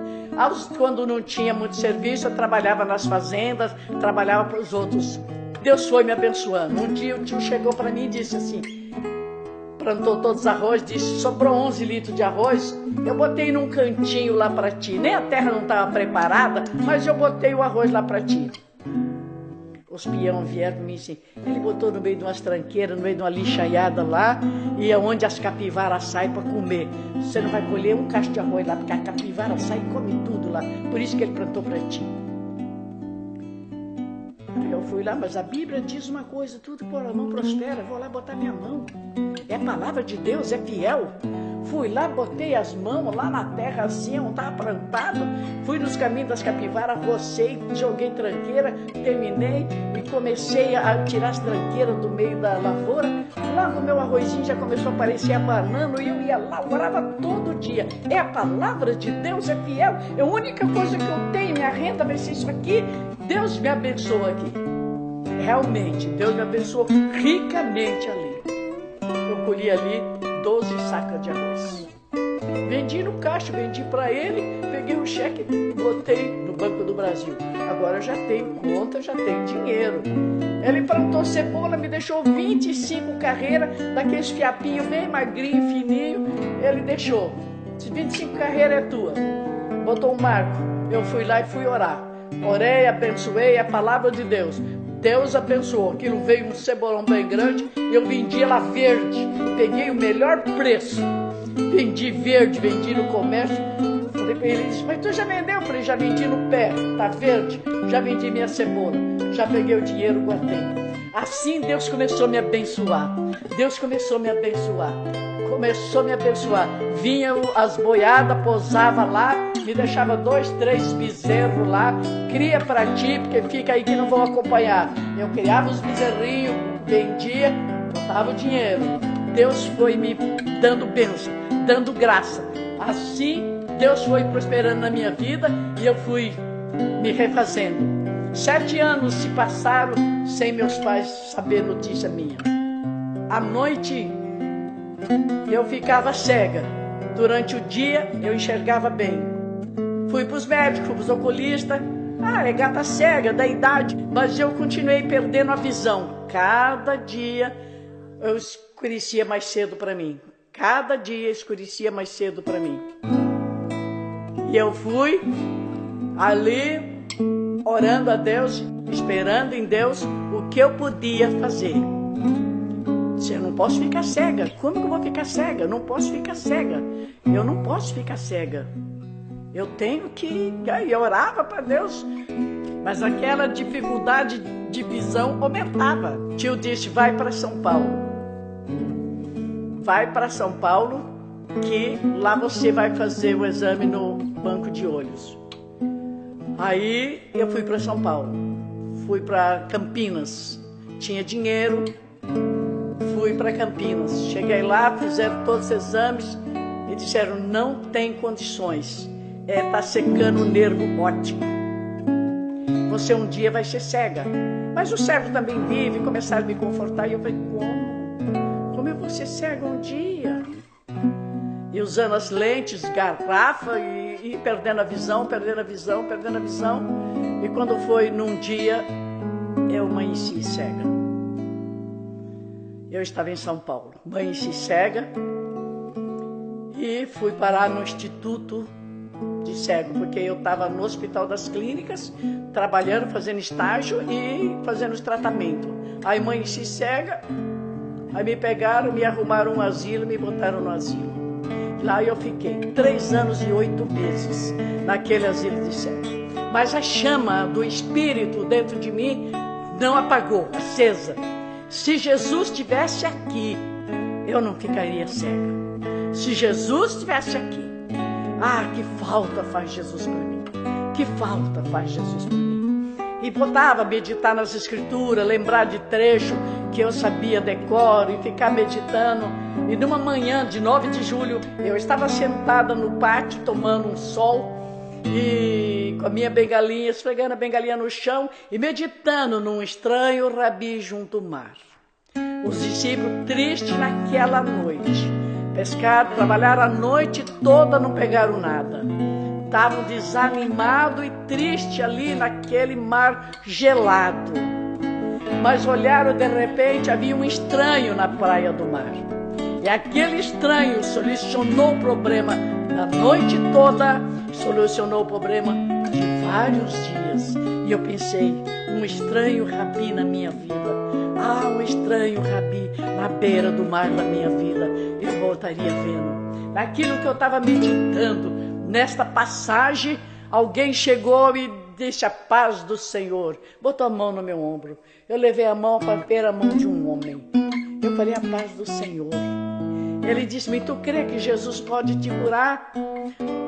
A: Quando não tinha muito serviço, eu trabalhava nas fazendas, trabalhava para os outros. Deus foi me abençoando. Um dia o tio chegou para mim e disse assim, plantou todos os arroz, disse, sobrou 11 litros de arroz, eu botei num cantinho lá para ti. Nem a terra não estava preparada, mas eu botei o arroz lá para ti. Os peão vieram para mim assim, ele botou no meio de umas tranqueiras, no meio de uma lixaiada lá, e é onde as capivaras saem para comer. Você não vai colher um cacho de arroz lá, porque a capivara sai e come tudo lá. Por isso que ele plantou para ti. Aí eu fui lá, mas a Bíblia diz uma coisa, tudo que pôr a mão prospera, vou lá botar minha mão. É a palavra de Deus, é fiel. Fui lá, botei as mãos lá na terra assim, onde estava plantado. Fui nos caminhos das capivaras, rocei, joguei tranqueira, terminei e comecei a tirar as tranqueiras do meio da lavoura. Lá no meu arrozinho já começou a aparecer a banana e eu ia lá, orava todo dia. É a palavra de Deus, é fiel. É a única coisa que eu tenho, minha renda vai ser isso aqui. Deus me abençoa aqui. Realmente, Deus me abençoou ricamente ali. Eu colhi ali 12 sacas de arroz. Vendi no caixa, vendi para ele, peguei o cheque e botei no Banco do Brasil. Agora eu já tenho conta, já tenho dinheiro. Ele plantou cebola, me deixou 25 carreiras, daqueles fiapinhos bem magrinho, fininho. Ele deixou. Esses 25 carreiras é tua. Botou um marco. Eu fui lá e fui orar. Orei, abençoei a palavra de Deus. Deus abençoou, aquilo veio um cebolão bem grande, eu vendi ela verde, peguei o melhor preço, vendi verde, vendi no comércio. Falei para ele, ele disse, mas tu já vendeu? Eu falei, já vendi no pé, tá verde, já vendi minha cebola, já peguei o dinheiro, guardei. Assim Deus começou a me abençoar, Deus começou a me abençoar, vinha as boiadas, posava lá, me deixava 2, 3 bezerros lá, cria para ti, porque fica aí que não vão acompanhar. Eu criava os bezerrinhos, vendia, botava o dinheiro. Deus foi me dando bênção, dando graça. Assim, Deus foi prosperando na minha vida e eu fui me refazendo. 7 anos se passaram sem meus pais saber notícia minha. À noite, eu ficava cega. Durante o dia, eu enxergava bem. Fui para os médicos, fui para os oculistas, é gata cega da idade, mas eu continuei perdendo a visão. Cada dia eu escurecia mais cedo para mim. Cada dia escurecia mais cedo para mim. E eu fui ali orando a Deus, esperando em Deus o que eu podia fazer. Eu não posso ficar cega. Como que eu vou ficar cega? Eu não posso ficar cega. Eu não posso ficar cega. Eu tenho que... Eu orava para Deus, mas aquela dificuldade de visão aumentava. O tio disse, vai para São Paulo. Vai para São Paulo, que lá você vai fazer o exame no banco de olhos. Aí eu fui para São Paulo. Fui para Campinas. Tinha dinheiro. Fui para Campinas. Cheguei lá, fizeram todos os exames e disseram, não tem condições. Tá secando o nervo óptico. Você um dia vai ser cega. Mas o cego também vive. Começaram a me confortar e eu falei, como? Como eu vou ser cega um dia? E usando as lentes, garrafa e perdendo a visão, perdendo a visão, perdendo a visão. E quando foi num dia, eu amanheci cega. Eu estava em São Paulo, amanheci cega e fui parar no Instituto de Cego, porque eu estava no Hospital das Clínicas, trabalhando, fazendo estágio e fazendo os tratamentos. Aí amanheci cega, aí me pegaram, me arrumaram um asilo, me botaram no asilo. Lá eu fiquei 3 anos e 8 meses naquele asilo de cego. Mas a chama do Espírito dentro de mim não apagou, acesa. Se Jesus estivesse aqui, eu não ficaria cega. Se Jesus estivesse aqui, que falta faz Jesus para mim. Que falta faz Jesus para mim. E botava a meditar nas escrituras, lembrar de trecho que eu sabia decor e ficar meditando. E numa manhã de 9 de julho, eu estava sentada no pátio tomando um sol e com a minha bengalinha, esfregando a bengalinha no chão e meditando num estranho rabi junto ao mar. Os discípulos tristes naquela noite, pescaram, trabalharam a noite toda, não pegaram nada. Estavam desanimados e tristes ali naquele mar gelado. Mas olharam, de repente, havia um estranho na praia do mar. E aquele estranho solucionou o problema da noite toda, solucionou o problema de vários dias. E eu pensei, um estranho rabi na minha vida. Um estranho rabi na beira do mar da minha vida. Eu voltaria vendo. Naquilo que eu estava meditando, nesta passagem, alguém chegou e disse a paz do Senhor. Botou a mão no meu ombro. Eu levei a mão para ver a mão de um homem. Eu falei, a paz do Senhor. Ele disse-me, tu crê que Jesus pode te curar?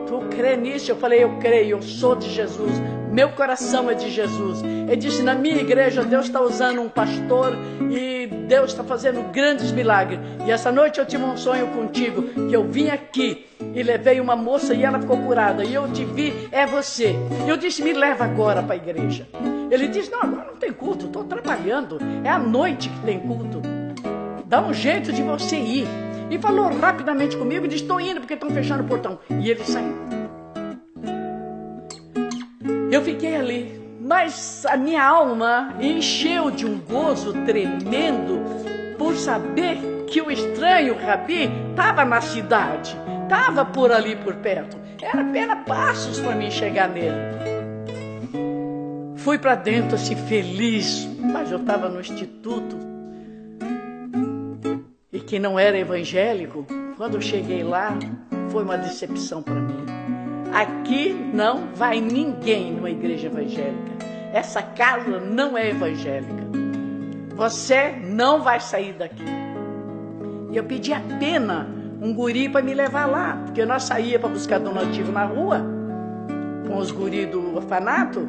A: Tu crê nisso? Eu falei, eu creio, eu sou de Jesus. Meu coração é de Jesus. Ele disse, na minha igreja, Deus está usando um pastor e Deus está fazendo grandes milagres. E essa noite eu tive um sonho contigo, que eu vim aqui e levei uma moça e ela ficou curada. E eu te vi, é você. E eu disse, me leva agora para a igreja. Ele disse, não, agora não tem culto, estou trabalhando. É à noite que tem culto. Dá um jeito de você ir. E falou rapidamente comigo e disse, estou indo porque estão fechando o portão. E ele saiu. Eu fiquei ali, mas a minha alma encheu de um gozo tremendo por saber que o estranho rabi estava na cidade, estava por ali por perto. Era apenas passos para mim chegar nele. Fui para dentro assim feliz, mas eu estava no instituto. E que não era evangélico, quando eu cheguei lá, foi uma decepção para mim. Aqui não vai ninguém numa igreja evangélica. Essa casa não é evangélica. Você não vai sair daqui. E eu pedi a pena um guri para me levar lá, porque nós saíamos para buscar donativo na rua, com os guris do orfanato.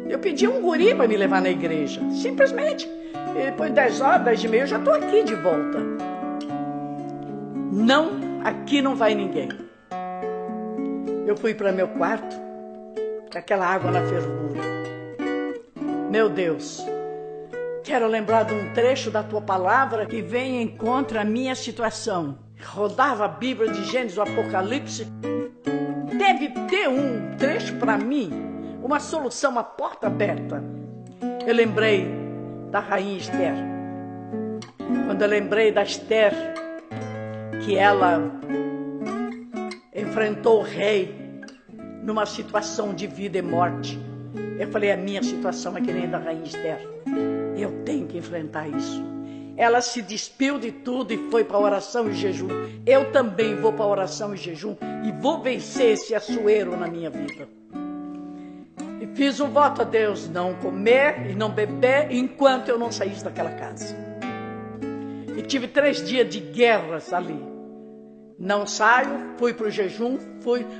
A: Eu pedi um guri para me levar na igreja, simplesmente. E depois de 10 horas, 10 e meia, eu já estou aqui de volta. Não, aqui não vai ninguém. Eu fui para meu quarto, com aquela água na fervura. Meu Deus, quero lembrar de um trecho da tua palavra que vem em encontro à minha situação. Rodava a Bíblia de Gênesis, o Apocalipse. Deve ter um trecho para mim, uma solução, uma porta aberta. Eu lembrei da rainha Esther. Quando eu lembrei da Esther, que ela enfrentou o rei numa situação de vida e morte, eu falei, a minha situação é que nem a da rainha Esther. Eu tenho que enfrentar isso. Ela se despiu de tudo e foi para a oração e jejum. Eu também vou para a oração e jejum e vou vencer esse açoeiro na minha vida. E fiz um voto a Deus, não comer e não beber enquanto eu não saísse daquela casa. E tive 3 dias de guerras ali. Não saio, fui para o jejum,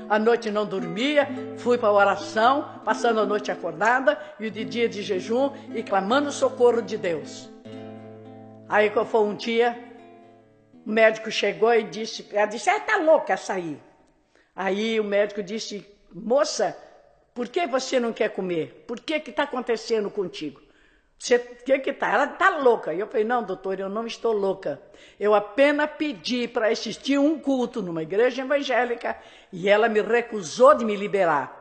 A: à noite não dormia, fui para a oração, passando a noite acordada e de dia de jejum e clamando o socorro de Deus. Aí quando foi um dia, o médico chegou e disse, ela disse, tá louca a sair. Aí o médico disse, moça, por que você não quer comer? Por que está acontecendo contigo? Que tá? Ela tá louca. E eu falei, não, doutor, eu não estou louca. Eu apenas pedi para assistir um culto numa igreja evangélica e ela me recusou de me liberar.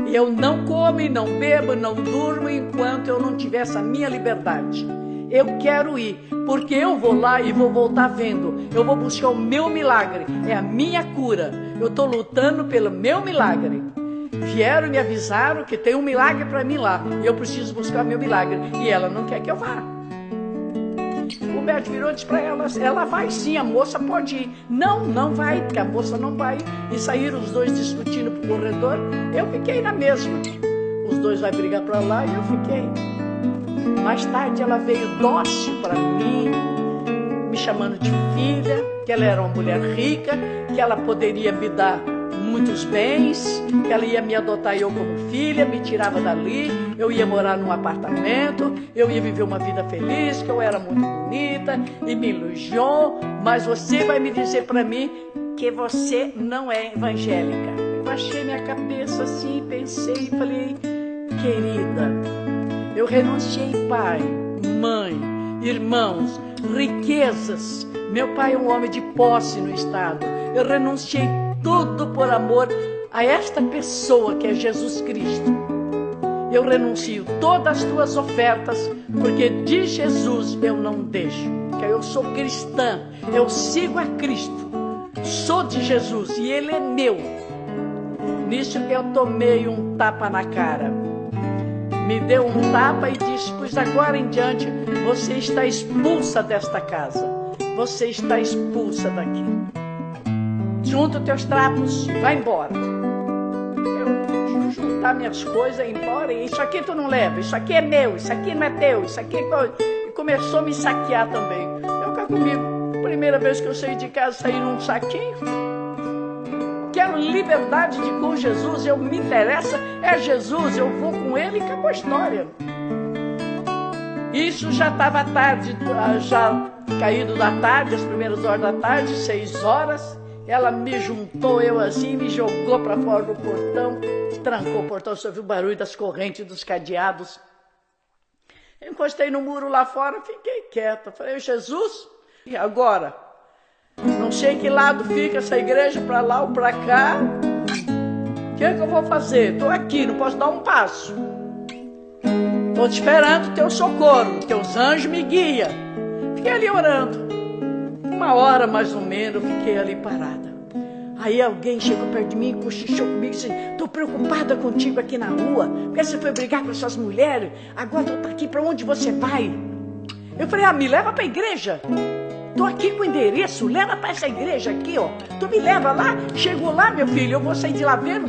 A: E eu não como, e não bebo, não durmo enquanto eu não tiver essa minha liberdade. Eu quero ir, porque eu vou lá e vou voltar vendo. Eu vou buscar o meu milagre, é a minha cura. Eu estou lutando pelo meu milagre. Vieram e me avisaram que tem um milagre para mim lá. E eu preciso buscar meu milagre. E ela não quer que eu vá. O médico virou e disse para ela vai sim, a moça pode ir. Não, não vai, porque a moça não vai. E saíram os dois discutindo pro corredor. Eu fiquei na mesma. Os dois vão brigar para lá e eu fiquei. Mais tarde ela veio dócil para mim, me chamando de filha, que ela era uma mulher rica, que ela poderia me dar muitos bens, que ela ia me adotar eu como filha, me tirava dali, eu ia morar num apartamento, eu ia viver uma vida feliz, que eu era muito bonita, e me elogiou, mas você vai me dizer para mim que você não é evangélica. Eu baixei minha cabeça assim, pensei e falei, querida, eu renunciei pai, mãe, irmãos, riquezas. Meu pai é um homem de posse no estado. Eu renunciei tudo por amor a esta pessoa que é Jesus Cristo. Eu renuncio todas as tuas ofertas, porque de Jesus eu não deixo. Porque eu sou cristã, eu sigo a Cristo. Sou de Jesus e Ele é meu. Nisso eu tomei um tapa na cara. Me deu um tapa e disse, pois agora em diante você está expulsa desta casa. Você está expulsa daqui. Junta teus trapos, vai embora. Eu juntar minhas coisas e ir embora. E isso aqui tu não leva, isso aqui é meu, isso aqui não é teu, isso aqui é... E começou a me saquear também. Eu cá comigo, primeira vez que eu saí de casa, saí num saquinho. Quero liberdade de com Jesus, eu me interessa, é Jesus, eu vou com Ele e acabou a história. Isso já estava tarde, já caído da tarde, as primeiras horas da tarde, 6 horas. Ela me juntou, eu assim, me jogou para fora do portão, trancou o portão, só ouvi o barulho das correntes, dos cadeados. Encostei no muro lá fora, fiquei quieta. Falei, Jesus, e agora? Não sei que lado fica essa igreja, para lá ou para cá. O que é que eu vou fazer? Estou aqui, não posso dar um passo. Estou te esperando o teu socorro, teus anjos me guiam. Fiquei ali orando. 1 hora mais ou menos, eu fiquei ali parada. Aí alguém chegou perto de mim, cochichou comigo e disse, estou preocupada contigo aqui na rua, porque você foi brigar com essas mulheres, agora tu está aqui, para onde você vai? Eu falei, me leva para a igreja. Estou aqui com o endereço, leva para essa igreja aqui, ó. Tu me leva lá, chegou lá, meu filho, eu vou sair de lá vendo.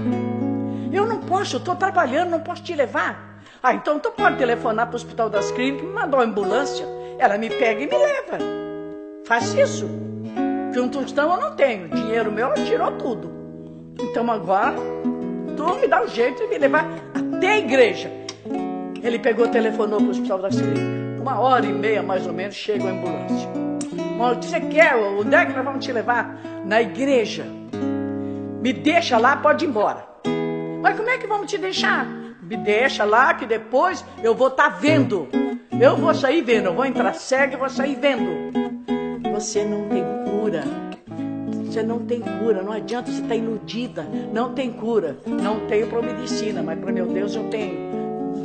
A: Eu não posso, estou trabalhando, não posso te levar. Então tu pode telefonar para o Hospital das Clínicas, me mandar uma ambulância, ela me pega e me leva. Faz isso. Porque um tostão eu não tenho, dinheiro meu ela tirou tudo. Então agora, tu me dá um jeito de me levar até a igreja. Ele pegou, telefonou para o Hospital das Clínicas. 1h30 mais ou menos, chega a ambulância. O que você quer? Onde é que nós vamos te levar? Na igreja. Me deixa lá, pode ir embora. Mas como é que vamos te deixar? Me deixa lá que depois eu vou estar vendo. Eu vou sair vendo, eu vou entrar cego e vou sair vendo. Você não tem cura. Você não tem cura, não adianta, você está iludida. Não tem cura. Não tenho para medicina, mas para meu Deus eu tenho.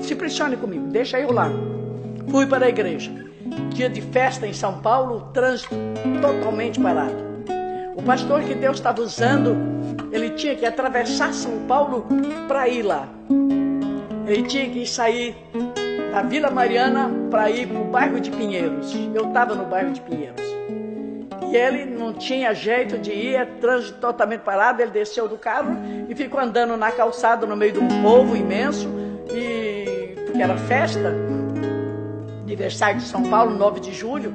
A: Se pressione comigo, deixa eu lá. Fui para a igreja. Dia de festa em São Paulo, o trânsito totalmente parado. O pastor que Deus estava usando, ele tinha que atravessar São Paulo para ir lá. Ele tinha que sair da Vila Mariana para ir para o bairro de Pinheiros. Eu estava no bairro de Pinheiros. E ele não tinha jeito de ir, é trânsito totalmente parado. Ele desceu do carro e ficou andando na calçada no meio de um povo imenso. Porque era festa, aniversário de São Paulo, 9 de julho.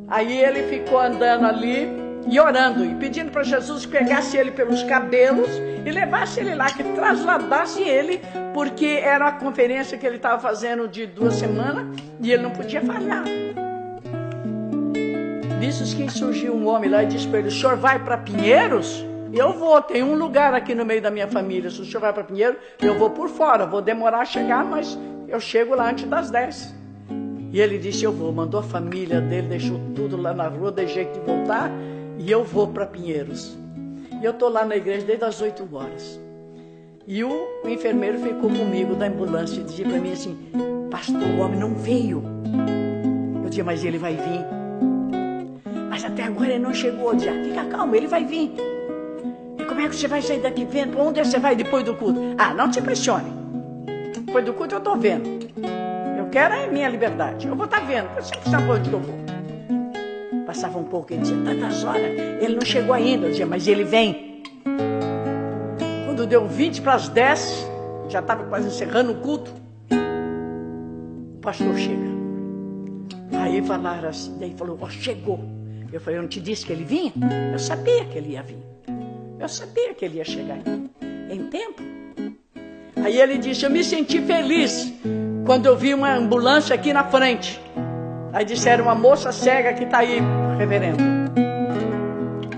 A: Aí ele ficou andando ali e orando e pedindo para Jesus que pegasse ele pelos cabelos e levasse ele lá, que trasladasse ele, porque era uma conferência que ele estava fazendo de 2 semanas e ele não podia falhar. Nisso que surgiu um homem lá e disse para ele: o senhor vai para Pinheiros? Eu vou, tem um lugar aqui no meio da minha família. Se o senhor vai para Pinheiros, eu vou por fora, vou demorar a chegar, mas eu chego lá antes das 10. E ele disse: eu vou. Mandou a família dele, deixou tudo lá na rua, dei jeito de voltar, e eu vou para Pinheiros. E eu estou lá na igreja desde as 8 horas. E o enfermeiro ficou comigo da ambulância e dizia para mim assim: pastor, o homem não veio. Eu dizia: mas ele vai vir. Mas até agora ele não chegou. Eu dizia: fica calmo, ele vai vir. E como é que você vai sair daqui vendo? Onde você vai depois do culto? Ah, não te pressione. Depois do culto eu estou vendo. Eu quero a minha liberdade. Eu vou estar vendo. Eu sempre sabe onde eu vou. Passava um pouco, ele dizia: tantas horas, ele não chegou ainda. Eu dizia: mas ele vem. Quando deu 20 para as 10, já estava quase encerrando o culto, o pastor chega. Aí falaram assim, daí falou: ó, chegou. Eu falei: eu não te disse que ele vinha? Eu sabia que ele ia vir. Eu sabia que ele ia chegar em tempo. Aí ele disse: eu me senti feliz quando eu vi uma ambulância aqui na frente. Aí disseram: uma moça cega que está aí, reverendo.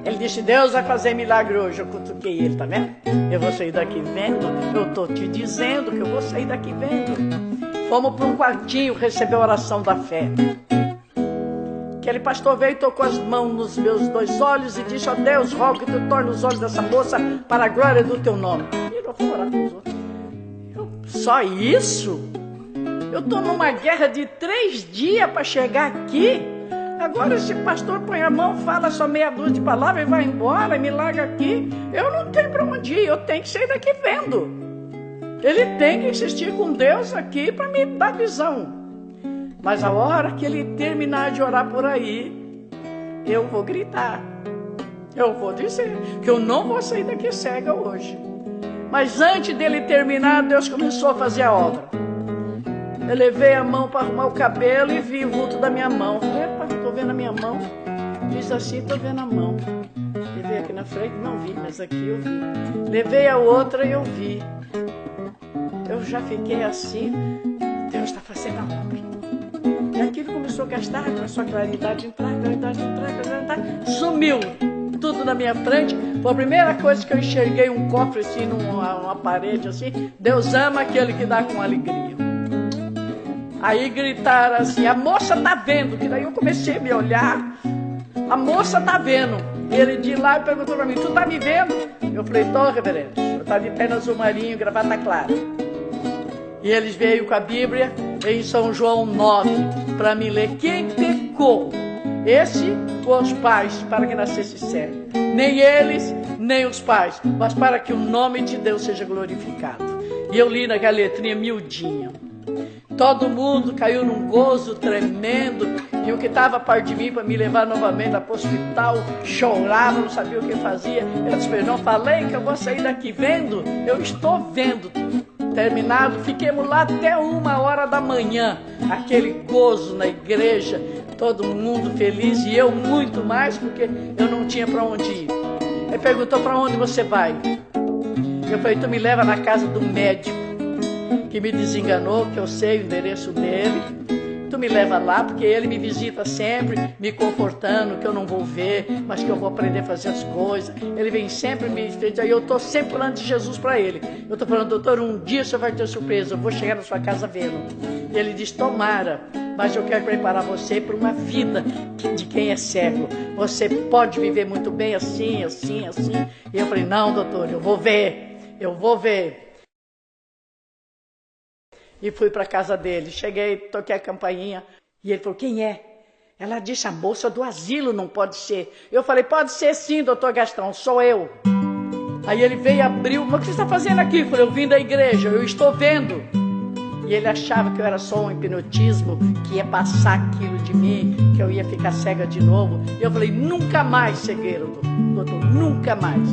A: Ele disse: Deus vai fazer milagre hoje. Eu cutuquei ele, tá vendo? Eu vou sair daqui vendo. Eu estou te dizendo que eu vou sair daqui vendo. Fomos para um quartinho receber a oração da fé. Aquele pastor veio e tocou as mãos nos meus 2 olhos e disse: ó Deus, rogo que tu torne os olhos dessa moça para a glória do teu nome. E eu fui orar com os outros. Só isso? Eu estou numa guerra de 3 dias para chegar aqui. Agora esse pastor põe a mão, fala só meia dúzia de palavras e vai embora e me larga aqui. Eu não tenho para onde ir, eu tenho que sair daqui vendo. Ele tem que insistir com Deus aqui para me dar visão. Mas a hora que ele terminar de orar por aí, eu vou gritar. Eu vou dizer que eu não vou sair daqui cega hoje. Mas antes dele terminar, Deus começou a fazer a obra. Eu levei a mão para arrumar o cabelo e vi o vulto da minha mão. Falei: epa, estou vendo a minha mão. Diz assim: estou vendo a mão. Levei aqui na frente, não vi, mas aqui eu vi. Levei a outra e eu vi. Eu já fiquei assim: Deus está fazendo a obra. E aquilo começou a gastar, começou a claridade entrar, sumiu tudo na minha frente. Foi a primeira coisa que eu enxerguei, um cofre assim, numa parede assim. Deus ama aquele que dá com alegria. Aí gritaram assim: a moça tá vendo. Que daí eu comecei a me olhar. A moça tá vendo. Ele de lá perguntou para mim: tu tá me vendo? Eu falei: tô, reverendo. Eu tava de pé no azul marinho, gravata clara. E eles veio com a Bíblia em São João 9 para me ler: quem pecou? Esse ou os pais, para que nascesse cego? Nem eles, nem os pais, mas para que o nome de Deus seja glorificado. E eu li naquela letrinha miudinha. Todo mundo caiu num gozo tremendo. E o que estava perto de mim para me levar novamente para o hospital chorava, não sabia o que fazia. Eu disse: não falei que eu vou sair daqui vendo? Eu estou vendo. Terminado, fiquemos lá até 1h da manhã. Aquele gozo na igreja, todo mundo feliz e eu muito mais, porque eu não tinha para onde ir. Ele perguntou: para onde você vai? Eu falei: tu me leva na casa do médico que me desenganou, que eu sei o endereço dele. Tu me leva lá, porque ele me visita sempre, me confortando, que eu não vou ver, mas que eu vou aprender a fazer as coisas. Ele vem sempre me visitar, e eu estou sempre falando de Jesus para ele. Eu estou falando: doutor, um dia você vai ter surpresa, eu vou chegar na sua casa vendo. E ele diz: tomara, mas eu quero preparar você para uma vida de quem é cego. Você pode viver muito bem assim, assim, assim. E eu falei, não, doutor, eu vou ver, eu vou ver. E fui para a casa dele. Cheguei, toquei a campainha e ele falou, quem é? Ela disse, a moça do asilo não pode ser. Eu falei, pode ser sim, doutor Gastão, sou eu. Aí ele veio e abriu, mas o que você está fazendo aqui? Eu falei, eu vim da igreja, eu estou vendo. E ele achava que eu era só um hipnotismo, que ia passar aquilo de mim, que eu ia ficar cega de novo. E eu falei, nunca mais cegueira, doutor, nunca mais.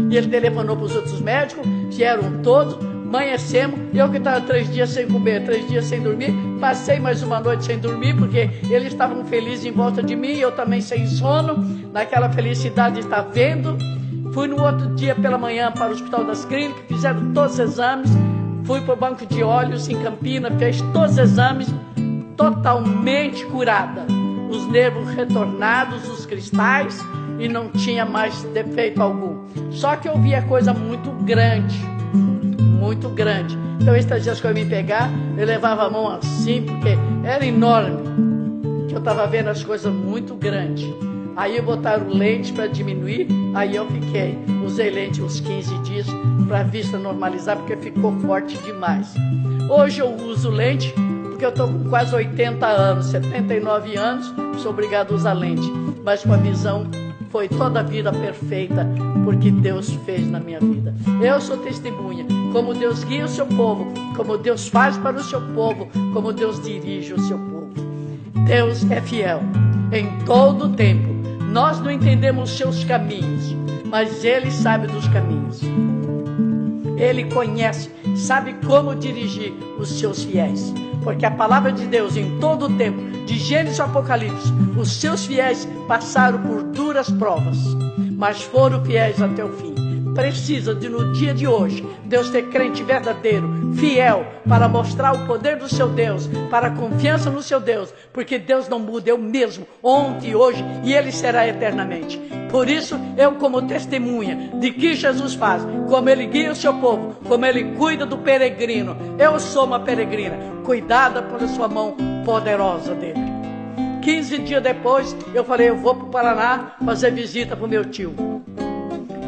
A: E ele telefonou para os outros médicos, vieram todos, amanhecemos, eu que estava 3 dias sem comer, 3 dias sem dormir, passei mais uma noite sem dormir, porque eles estavam felizes em volta de mim, eu também sem sono, naquela felicidade de estar vendo. Fui no outro dia pela manhã para o Hospital das Clínicas, fizeram todos os exames, fui para o Banco de Olhos em Campinas, fez todos os exames, totalmente curada. Os nervos retornados, os cristais, e não tinha mais defeito algum. Só que eu via coisa muito grande, muito grande. Então, esses dias que eu ia me pegar, eu levava a mão assim, porque era enorme, que eu estava vendo as coisas muito grandes. Aí botaram lente para diminuir, aí eu fiquei. Usei lente uns 15 dias para a vista normalizar, porque ficou forte demais. Hoje eu uso lente, porque eu estou com quase 80 anos, 79 anos, sou obrigado a usar lente. Mas com a visão foi toda a vida perfeita, porque Deus fez na minha vida. Eu sou testemunha, como Deus guia o seu povo, como Deus faz para o seu povo, como Deus dirige o seu povo. Deus é fiel em todo o tempo. Nós não entendemos os seus caminhos, mas Ele sabe dos caminhos. Ele conhece, sabe como dirigir os seus fiéis. Porque a palavra de Deus em todo o tempo, de Gênesis ao Apocalipse, os seus fiéis passaram por duras provas, mas foram fiéis até o fim. Precisa de, no dia de hoje, Deus ter crente verdadeiro, fiel, para mostrar o poder do seu Deus, para a confiança no seu Deus, porque Deus não muda, é o mesmo, ontem e hoje, e Ele será eternamente. Por isso, eu como testemunha de que Jesus faz, como Ele guia o seu povo, como Ele cuida do peregrino, eu sou uma peregrina, cuidada pela sua mão poderosa dele. 15 dias depois, eu falei, eu vou para o Paraná fazer visita para o meu tio.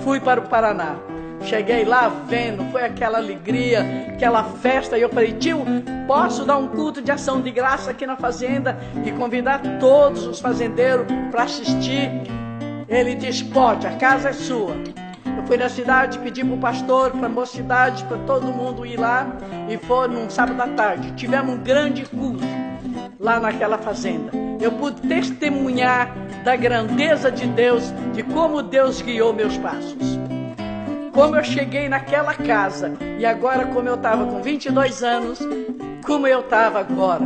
A: Fui para o Paraná, cheguei lá vendo, foi aquela alegria, aquela festa, e eu falei, tio, posso dar um culto de ação de graça aqui na fazenda e convidar todos os fazendeiros para assistir? Ele disse, pode, a casa é sua. Eu fui na cidade, pedi para o pastor, para a mocidade, para todo mundo ir lá, e foi num sábado à tarde, tivemos um grande culto lá naquela fazenda. Eu pude testemunhar da grandeza de Deus, de como Deus guiou meus passos. Como eu cheguei naquela casa, e agora como eu estava com 22 anos, como eu estava agora.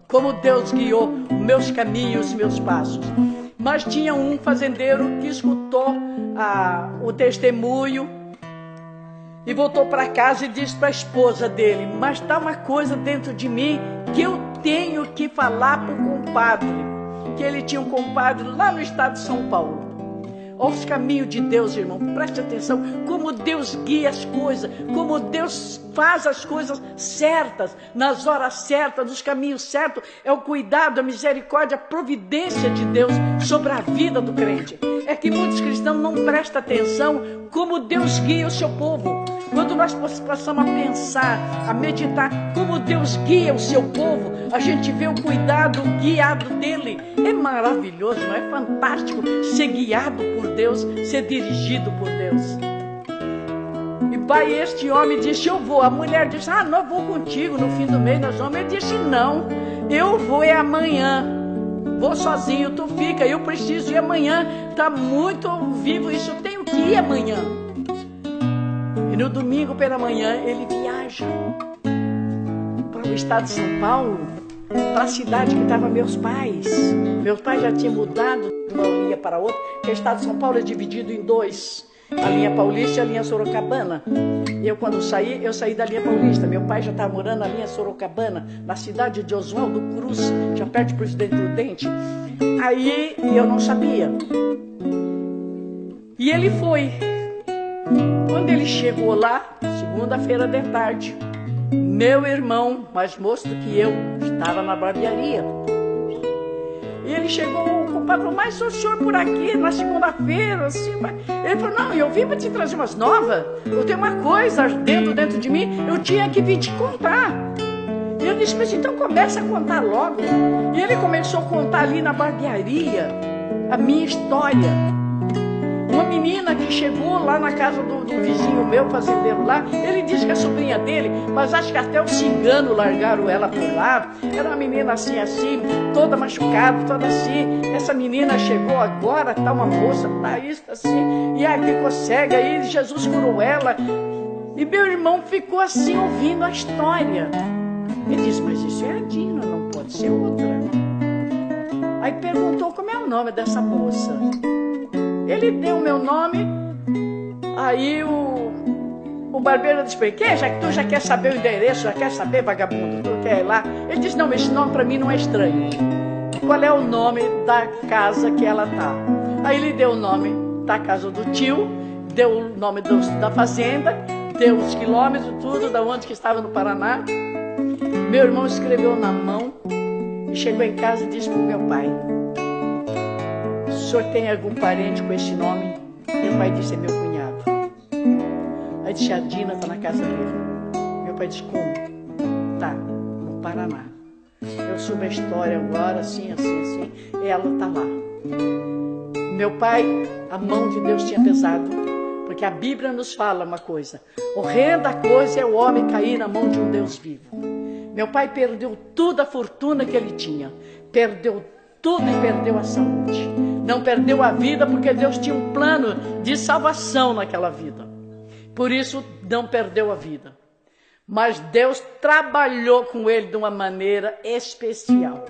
A: Como Deus guiou meus caminhos, meus passos. Mas tinha um fazendeiro que escutou o testemunho e voltou para casa e disse para a esposa dele, mas está uma coisa dentro de mim que eu tenho que falar para o compadre, que ele tinha um compadre lá no estado de São Paulo. Olha os caminhos de Deus, irmão, preste atenção, como Deus guia as coisas, como Deus faz as coisas certas, nas horas certas, nos caminhos certos. É o cuidado, a misericórdia, a providência de Deus sobre a vida do crente. É que muitos cristãos não prestam atenção como Deus guia o seu povo. Quando nós passamos a pensar, a meditar como Deus guia o seu povo, a gente vê o cuidado, o guiado dele. É maravilhoso, não é fantástico ser guiado por Deus, ser dirigido por Deus. E pai, este homem disse, eu vou. A mulher disse, não, eu vou contigo no fim do mês, nós vamos. Ele disse, não, eu vou é amanhã. Vou sozinho, tu fica, eu preciso ir amanhã. Está muito vivo isso, eu tenho que ir amanhã. E no domingo pela manhã ele viaja para o estado de São Paulo, para a cidade que estavam meus pais. Meus pais já tinham mudado de uma linha para outra, porque o estado de São Paulo é dividido em dois, a linha Paulista e a linha Sorocabana. Eu quando saí, eu saí da linha Paulista. Meu pai já estava morando na linha Sorocabana, na cidade de Oswaldo Cruz, já perto de Presidente Prudente. Aí eu não sabia. E ele foi. Quando ele chegou lá, segunda-feira de tarde, Meu irmão, mais moço do que eu, estava na barbearia. E ele chegou, o compadre, mas o senhor por aqui na segunda-feira, assim, ele falou, não, eu vim para te trazer umas novas, eu tenho uma coisa dentro de mim, eu tinha que vir te contar. E eu disse, mas então começa a contar logo. E ele começou a contar ali na barbearia a minha história. Uma menina que chegou lá na casa do vizinho meu, fazendeiro lá, ele disse que é sobrinha dele, mas acho que até os ciganos largaram ela por lá. Era uma menina assim, toda machucada, toda assim. Essa menina chegou agora, tá uma moça, tá isso, tá assim, e aí ficou cega, aí Jesus curou ela. E meu irmão ficou assim, ouvindo a história. Ele disse, mas isso é a Dina, não pode ser outra. Aí perguntou como é o nome dessa moça. Ele deu o meu nome, aí o barbeiro disse para ele, já que tu já quer saber o endereço, já quer saber, vagabundo, tu quer ir lá? Ele disse, não, esse nome para mim não é estranho. Qual é o nome da casa que ela tá? Aí ele deu o nome da casa do tio, deu o nome da fazenda, deu os quilômetros, tudo, da onde que estava no Paraná. Meu irmão escreveu na mão e chegou em casa e disse para o meu pai, o senhor tem algum parente com esse nome? Meu pai disse, é meu cunhado. Aí disse, a Dina está na casa dele. Meu pai disse, como? Tá, no Paraná. Eu soube a história agora, assim, e ela está lá. Meu pai, a mão de Deus tinha pesado, porque a Bíblia nos fala uma coisa, horrenda coisa é o homem cair na mão de um Deus vivo. Meu pai perdeu toda a fortuna que ele tinha, perdeu tudo e perdeu a saúde. Não perdeu a vida porque Deus tinha um plano de salvação naquela vida. Por isso não perdeu a vida. Mas Deus trabalhou com ele de uma maneira especial.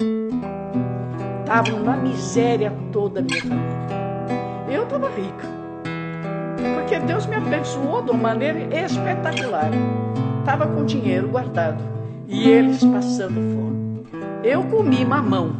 A: Estava na miséria toda a minha família. Eu estava rica. Porque Deus me abençoou de uma maneira espetacular. Estava com dinheiro guardado. E eles passando fome. Eu comi mamão.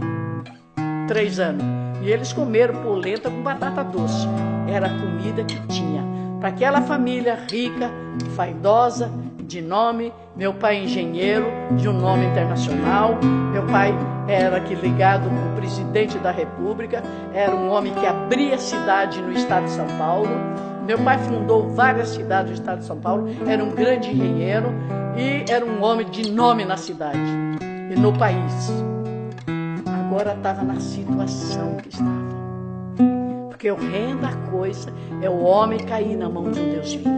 A: 3 anos. E eles comeram polenta com batata doce. Era a comida que tinha. Para aquela família rica, vaidosa, de nome. Meu pai engenheiro, de um nome internacional. Meu pai era aqui ligado com o presidente da República. Era um homem que abria cidade no estado de São Paulo. Meu pai fundou várias cidades do estado de São Paulo. Era um grande engenheiro e era um homem de nome na cidade e no país. Agora estava na situação que estava. Porque horrenda coisa é o homem cair na mão de um Deus vivo.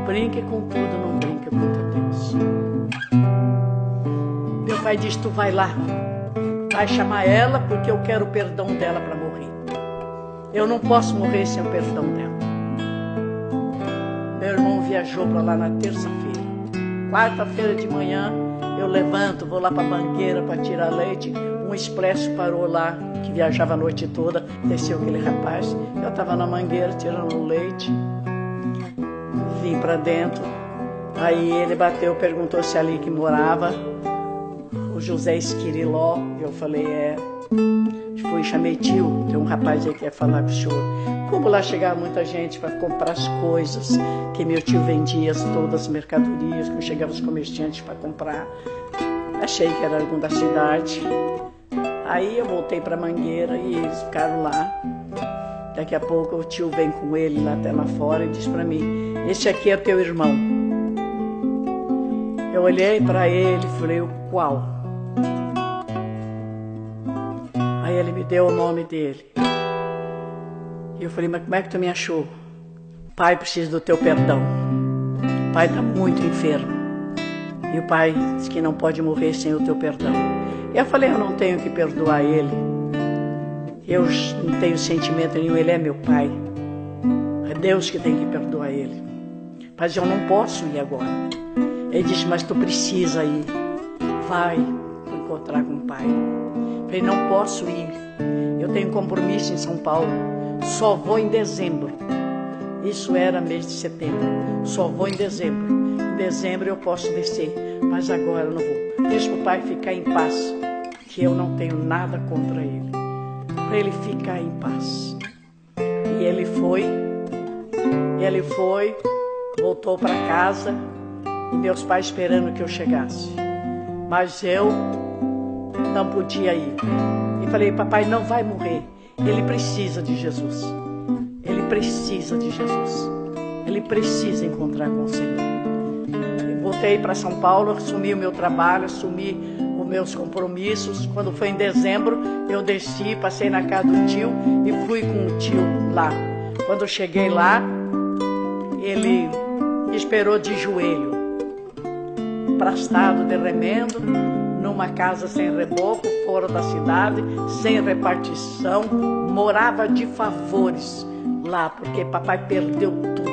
A: Brinque com tudo, não brinque contra Deus. Meu pai disse, tu vai lá, vai chamar ela porque eu quero o perdão dela para morrer. Eu não posso morrer sem o perdão dela. Meu irmão viajou para lá na terça-feira. Quarta-feira de manhã eu levanto, vou lá para a Mangueira para tirar leite. Um expresso parou lá, que viajava a noite toda, desceu aquele rapaz. Eu estava na Mangueira tirando o leite, vim para dentro. Aí ele bateu, perguntou se ali que morava o José Esquiriló. Eu falei, fui, chamei tio, tem um rapaz aí que quer falar com o senhor. Como lá chegava muita gente para comprar as coisas que meu tio vendia, todas as mercadorias, que chegavam os comerciantes para comprar. Achei que era algum da cidade. Aí eu voltei para Mangueira e eles ficaram lá. Daqui a pouco o tio vem com ele lá até lá fora e diz para mim, esse aqui é o teu irmão. Eu olhei para ele e falei, o qual? Aí ele me deu o nome dele. E eu falei, mas como é que tu me achou? Pai precisa do teu perdão. O pai está muito enfermo. E o pai diz que não pode morrer sem o teu perdão. E eu falei, eu não tenho que perdoar ele. Eu não tenho sentimento nenhum, ele é meu pai. É Deus que tem que perdoar ele. Mas eu não posso ir agora. Ele disse, mas tu precisa ir. Vai encontrar com o pai. Eu falei, não posso ir. Eu tenho compromisso em São Paulo. Só vou em dezembro. Isso era mês de setembro. Só vou em dezembro. Em dezembro eu posso descer. Mas agora eu não vou. Diz para o pai ficar em paz. Que eu não tenho nada contra ele. Para ele ficar em paz. E ele foi, voltou para casa, e meus pais esperando que eu chegasse. Mas eu não podia ir. E falei, papai não vai morrer. Ele precisa de Jesus. Ele precisa de Jesus. Ele precisa encontrar com o Senhor. Eu voltei para São Paulo, assumi o meu trabalho, assumi os meus compromissos. Quando foi em dezembro, eu desci, passei na casa do tio e fui com o tio lá. Quando eu cheguei lá, ele me esperou de joelho, prastrado de remendo, numa casa sem reboco, fora da cidade, sem repartição, morava de favores lá, porque papai perdeu tudo.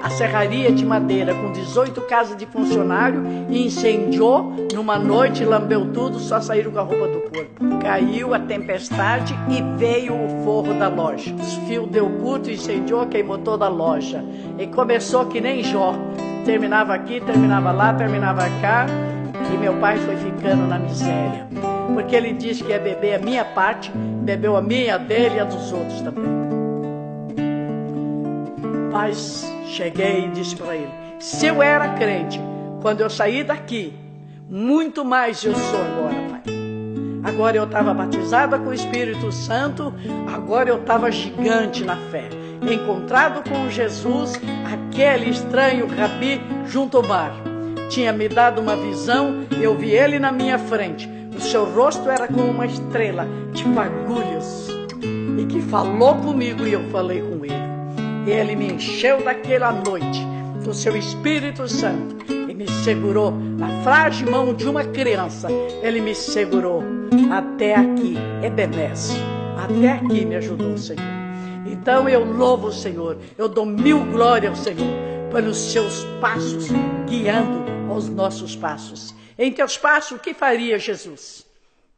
A: A serraria de madeira com 18 casas de funcionário incendiou numa noite, lambeu tudo, só saíram com a roupa do corpo. Caiu a tempestade e veio o forro da loja. Os fios deu curto, incendiou, queimou toda a loja. E começou que nem Jó. Terminava aqui, terminava lá, terminava cá. E meu pai foi ficando na miséria. Porque ele disse que ia beber a minha parte, bebeu a minha, a dele e a dos outros também. Mas cheguei e disse para ele, se eu era crente, quando eu saí daqui, muito mais eu sou agora, pai. Agora eu estava batizada com o Espírito Santo, agora eu estava gigante na fé. Encontrado com Jesus, aquele estranho rabi junto ao mar. Tinha me dado uma visão, eu vi ele na minha frente. O seu rosto era como uma estrela de fagulhas. E que falou comigo e eu falei com ele. Ele me encheu daquela noite do seu Espírito Santo e me segurou na frágil mão de uma criança. Ele me segurou até aqui, Ebenezer. Até aqui me ajudou o Senhor. Então eu louvo o Senhor, eu dou mil glórias ao Senhor pelos seus passos, guiando os nossos passos. Em teus passos, o que faria Jesus?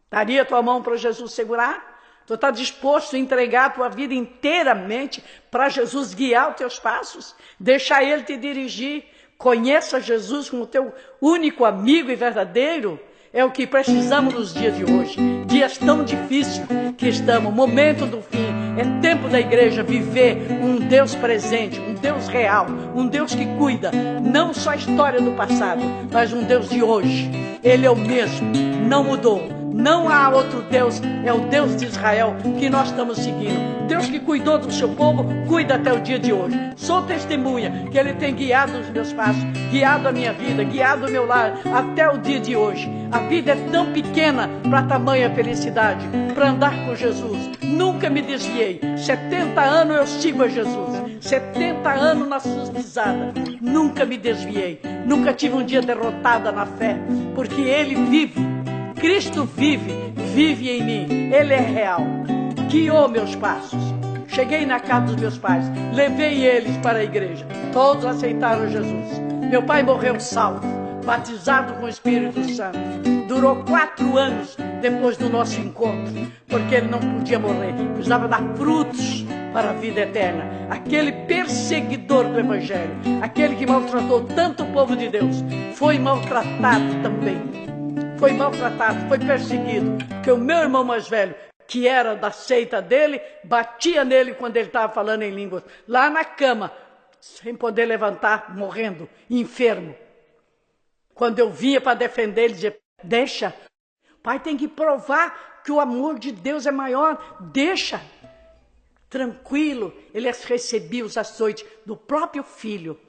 A: Daria tua mão para Jesus segurar? Tu está disposto a entregar a tua vida inteiramente para Jesus guiar os teus passos? Deixar Ele te dirigir? Conheça Jesus como teu único amigo e verdadeiro? É o que precisamos nos dias de hoje. Dias tão difíceis que estamos, momento do fim. É tempo da igreja viver um Deus presente, um Deus real, um Deus que cuida, não só a história do passado, mas um Deus de hoje. Ele é o mesmo, não mudou. Não há outro Deus, é o Deus de Israel que nós estamos seguindo. Deus que cuidou do seu povo, cuida até o dia de hoje. Sou testemunha que Ele tem guiado os meus passos, guiado a minha vida, guiado o meu lar até o dia de hoje. A vida é tão pequena para tamanha felicidade, para andar com Jesus. Nunca me desviei. 70 anos eu sigo a Jesus. 70 anos nas suas pisadas. Nunca me desviei. Nunca tive um dia derrotada na fé, porque Ele vive. Cristo vive, vive em mim, Ele é real, guiou meus passos. Cheguei na casa dos meus pais, levei eles para a igreja, todos aceitaram Jesus. Meu pai morreu salvo, batizado com o Espírito Santo. Durou 4 anos depois do nosso encontro, porque ele não podia morrer, precisava dar frutos para a vida eterna. Aquele perseguidor do Evangelho, aquele que maltratou tanto o povo de Deus, foi maltratado também. Foi maltratado, foi perseguido, porque o meu irmão mais velho, que era da seita dele, batia nele quando ele estava falando em línguas, lá na cama, sem poder levantar, morrendo, enfermo. Quando eu vinha para defender, ele dizia, deixa, pai tem que provar que o amor de Deus é maior, deixa. Tranquilo, ele recebia os açoites do próprio filho,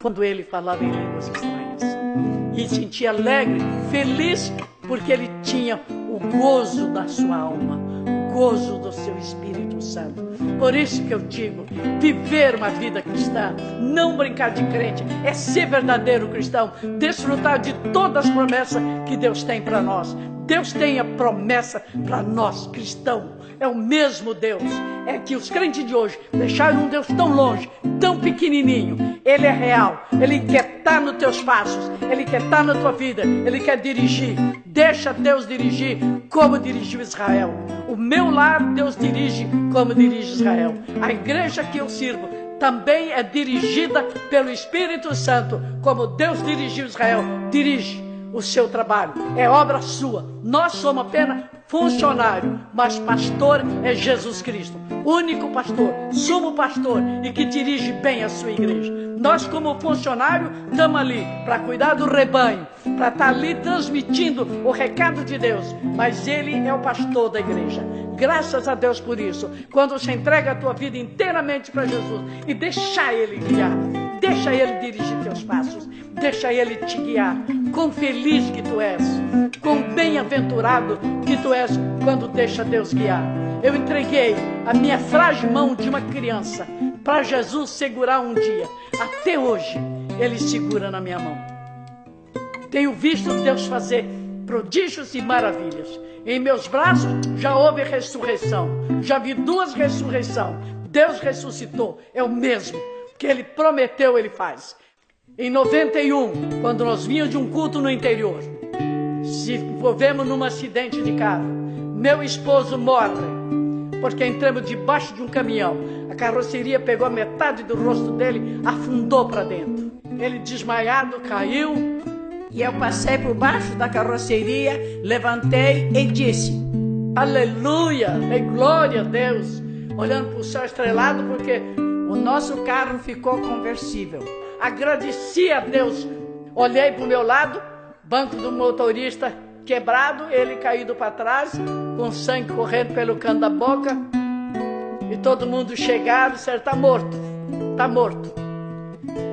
A: quando ele falava em línguas estranhas. E sentia alegre, feliz, porque ele tinha o gozo da sua alma, o gozo do seu Espírito Santo. Por isso que eu digo, viver uma vida cristã, não brincar de crente, é ser verdadeiro cristão, desfrutar de todas as promessas que Deus tem para nós. Deus tem a promessa para nós, cristãos. É o mesmo Deus. É que os crentes de hoje deixaram um Deus tão longe, tão pequenininho. Ele é real. Ele quer estar nos teus passos. Ele quer estar na tua vida. Ele quer dirigir. Deixa Deus dirigir como dirigiu Israel. O meu lar, Deus dirige como dirige Israel. A igreja que eu sirvo também é dirigida pelo Espírito Santo. Como Deus dirigiu Israel, dirige o seu trabalho. É obra sua. Nós somos apenas funcionário, mas pastor é Jesus Cristo, único pastor, sumo pastor e que dirige bem a sua igreja. Nós, como funcionário, estamos ali para cuidar do rebanho, para estar ali transmitindo o recado de Deus, mas Ele é o pastor da igreja. Graças a Deus por isso. Quando você entrega a tua vida inteiramente para Jesus e deixa Ele guiar, deixa Ele dirigir teus passos, deixa Ele te guiar. Quão feliz que tu és, quão bem-aventurado que tu és quando deixa Deus guiar. Eu entreguei a minha frágil mão de uma criança para Jesus segurar um dia. Até hoje, Ele segura na minha mão. Tenho visto Deus fazer prodígios e maravilhas. Em meus braços já houve ressurreição. Já vi 2 ressurreições. Deus ressuscitou. É o mesmo que Ele prometeu, Ele faz. Em 91, quando nós vínhamos de um culto no interior, se envolvemos num acidente de carro, meu esposo morre, porque entramos debaixo de um caminhão. A carroceria pegou metade do rosto dele, afundou para dentro. Ele desmaiado, caiu, e eu passei por baixo da carroceria, levantei e disse: aleluia, glória a Deus, olhando para o céu estrelado, porque o nosso carro ficou conversível. Agradeci a Deus. Olhei para o meu lado, banco do motorista quebrado, ele caído para trás, com sangue correndo pelo canto da boca. E todo mundo chegaram, disseram: está morto, está morto.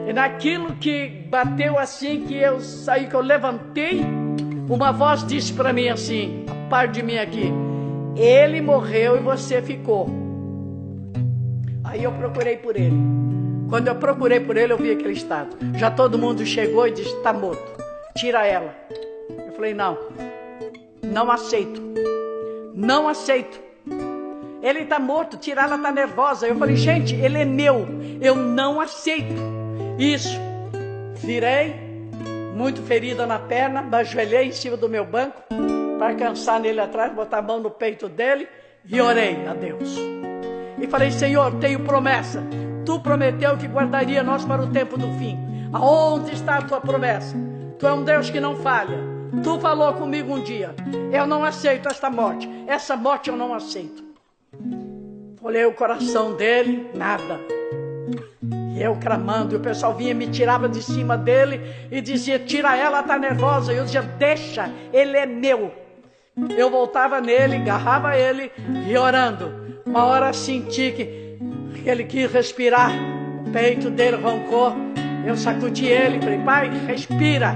A: E naquilo que bateu assim, que eu saí, que eu levantei, uma voz disse para mim assim, a par de mim aqui: ele morreu e você ficou. Aí eu procurei por ele. Quando eu procurei por ele, eu vi aquele estado. Já todo mundo chegou e disse: está morto, tira ela. Eu falei: não, não aceito, não aceito. Ele está morto, tira ela, está nervosa. Eu falei: gente, ele é meu, eu não aceito isso. Virei, muito ferida na perna, ajoelhei em cima do meu banco, para alcançar nele atrás, botar a mão no peito dele e orei a Deus. E falei: Senhor, tenho promessa. Tu prometeu que guardaria nós para o tempo do fim. Aonde está a tua promessa? Tu é um Deus que não falha. Tu falou comigo um dia: eu não aceito esta morte. Essa morte eu não aceito. Olhei o coração dele, nada. E eu clamando, e o pessoal vinha e me tirava de cima dele e dizia: tira ela, está nervosa. E eu dizia: deixa, ele é meu. Eu voltava nele, agarrava ele e orando. Uma hora senti que ele quis respirar, o peito dele roncou. Eu sacudi ele, falei: pai, respira.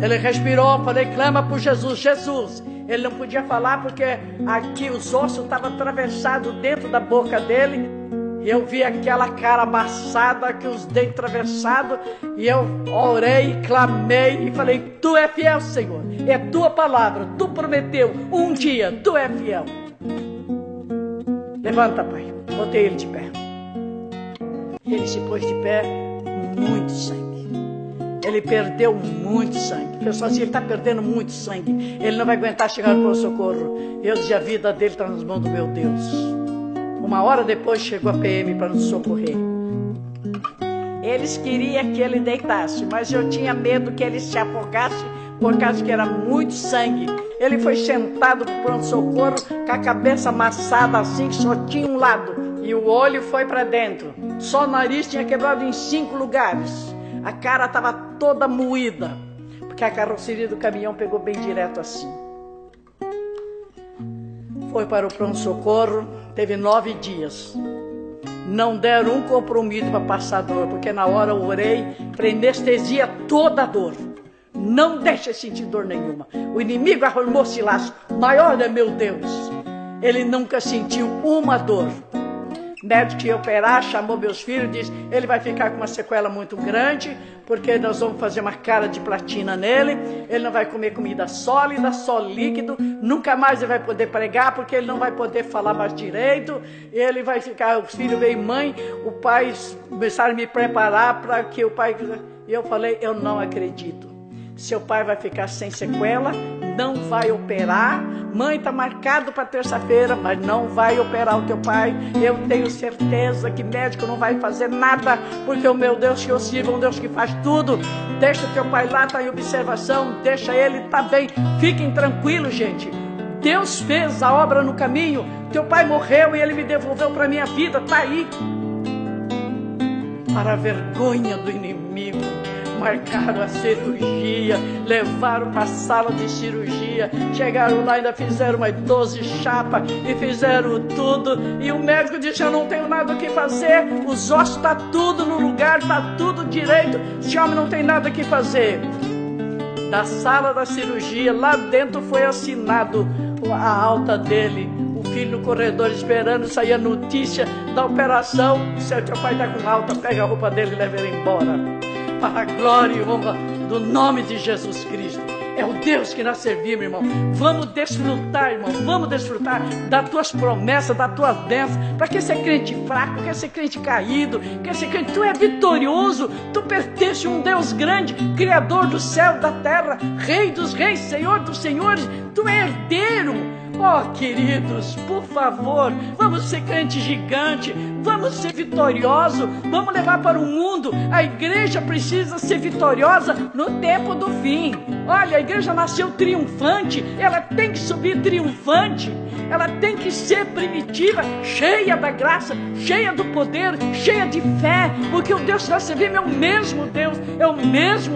A: Ele respirou, falei: clama por Jesus, Jesus. Ele não podia falar porque aqui os ossos estavam atravessados dentro da boca dele. E eu vi aquela cara amassada, que os dentes atravessados. E eu orei, clamei e falei: tu é fiel, Senhor. É tua palavra, tu prometeu um dia, tu é fiel. Levanta, pai. Botei ele de pé. E ele se pôs de pé, muito sangue. Ele perdeu muito sangue. O pessoal dizia: ele está perdendo muito sangue. Ele não vai aguentar chegar no socorro. Eu dizia: a vida dele está nas mãos do meu Deus. Uma hora depois chegou a PM para nos socorrer. Eles queriam que ele deitasse, mas eu tinha medo que ele se afogasse, por causa que era muito sangue. Ele foi sentado no pronto-socorro, com a cabeça amassada assim, que só tinha um lado. E o olho foi para dentro. Só o nariz tinha quebrado em 5 lugares. A cara estava toda moída, porque a carroceria do caminhão pegou bem direto assim. Foi para o pronto-socorro, teve 9 dias. Não deram um comprimido para passar dor, porque na hora eu orei para anestesia toda a dor. Não deixe sentir dor nenhuma. O inimigo armou-se laço. Maior é meu Deus. Ele nunca sentiu uma dor. O médico que ia operar chamou meus filhos e disse: ele vai ficar com uma sequela muito grande, porque nós vamos fazer uma cara de platina nele. Ele não vai comer comida sólida, só líquido. Nunca mais ele vai poder pregar, porque ele não vai poder falar mais direito. Ele vai ficar, os filhos veio mãe, o pai começaram a me preparar para que o pai... E eu falei: eu não acredito. Seu pai vai ficar sem sequela, não vai operar. Mãe, está marcado para terça-feira, mas não vai operar o teu pai. Eu tenho certeza que médico não vai fazer nada, porque o meu Deus que eu sirvo é um Deus que faz tudo. Deixa o teu pai lá, está em observação, deixa ele, está bem. Fiquem tranquilos, gente. Deus fez a obra no caminho. Teu pai morreu e ele me devolveu para a minha vida. Está aí. Para a vergonha do inimigo, marcaram a cirurgia, levaram para a sala de cirurgia, chegaram lá, ainda fizeram mais 12 chapas e fizeram tudo, e o médico disse: eu não tenho nada o que fazer, os ossos estão tudo no lugar, está tudo direito, esse homem não tem nada o que fazer. Da sala da cirurgia, lá dentro foi assinado a alta dele. O filho no corredor esperando, sair a notícia da operação. Se teu pai está com alta, pega a roupa dele e leva ele embora. Para a glória e honra do nome de Jesus Cristo. É o Deus que nós servimos, irmão. Vamos desfrutar, irmão. Vamos desfrutar das tuas promessas, das tuas bênçãos. Para que ser crente fraco, quer ser crente caído, quer ser crente... Tu é vitorioso. Tu pertence a um Deus grande, Criador do céu e da terra, Rei dos reis, Senhor dos senhores. Tu é herdeiro. Oh, queridos, por favor, vamos ser crente gigante, vamos ser vitoriosos, vamos levar para o mundo. A igreja precisa ser vitoriosa no tempo do fim. Olha, a igreja nasceu triunfante, ela tem que subir triunfante, ela tem que ser primitiva, cheia da graça, cheia do poder, cheia de fé, porque o Deus que nós servimos é o mesmo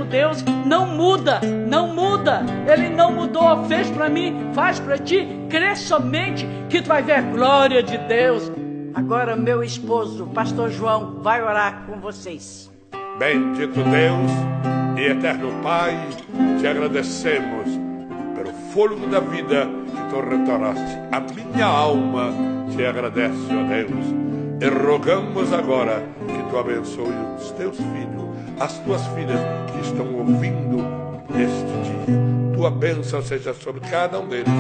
A: Deus, não muda, não muda. Ele não mudou, fez para mim, faz para ti. Crê somente que tu vai ver a glória de Deus. Agora meu esposo, pastor João, vai orar com vocês.
B: Bendito Deus e eterno Pai, te agradecemos pelo fôlego da vida que tu retornaste. A minha alma te agradece, ó Deus, e rogamos agora que tu abençoe os teus filhos, as tuas filhas que estão ouvindo este dia. Tua bênção seja sobre cada um deles.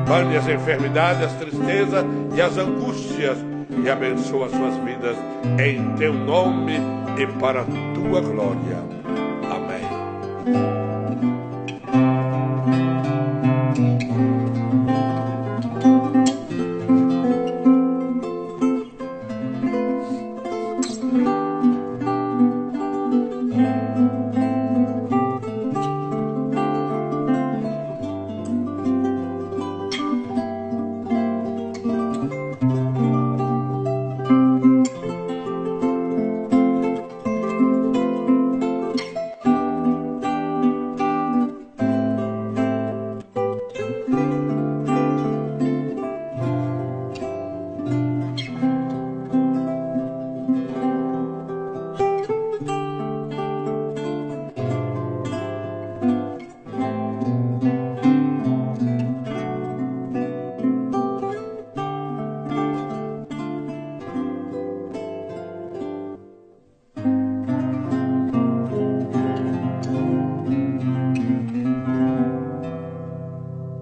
B: Bane as enfermidades, as tristezas e as angústias e abençoa as suas vidas em teu nome e para a tua glória. Amém.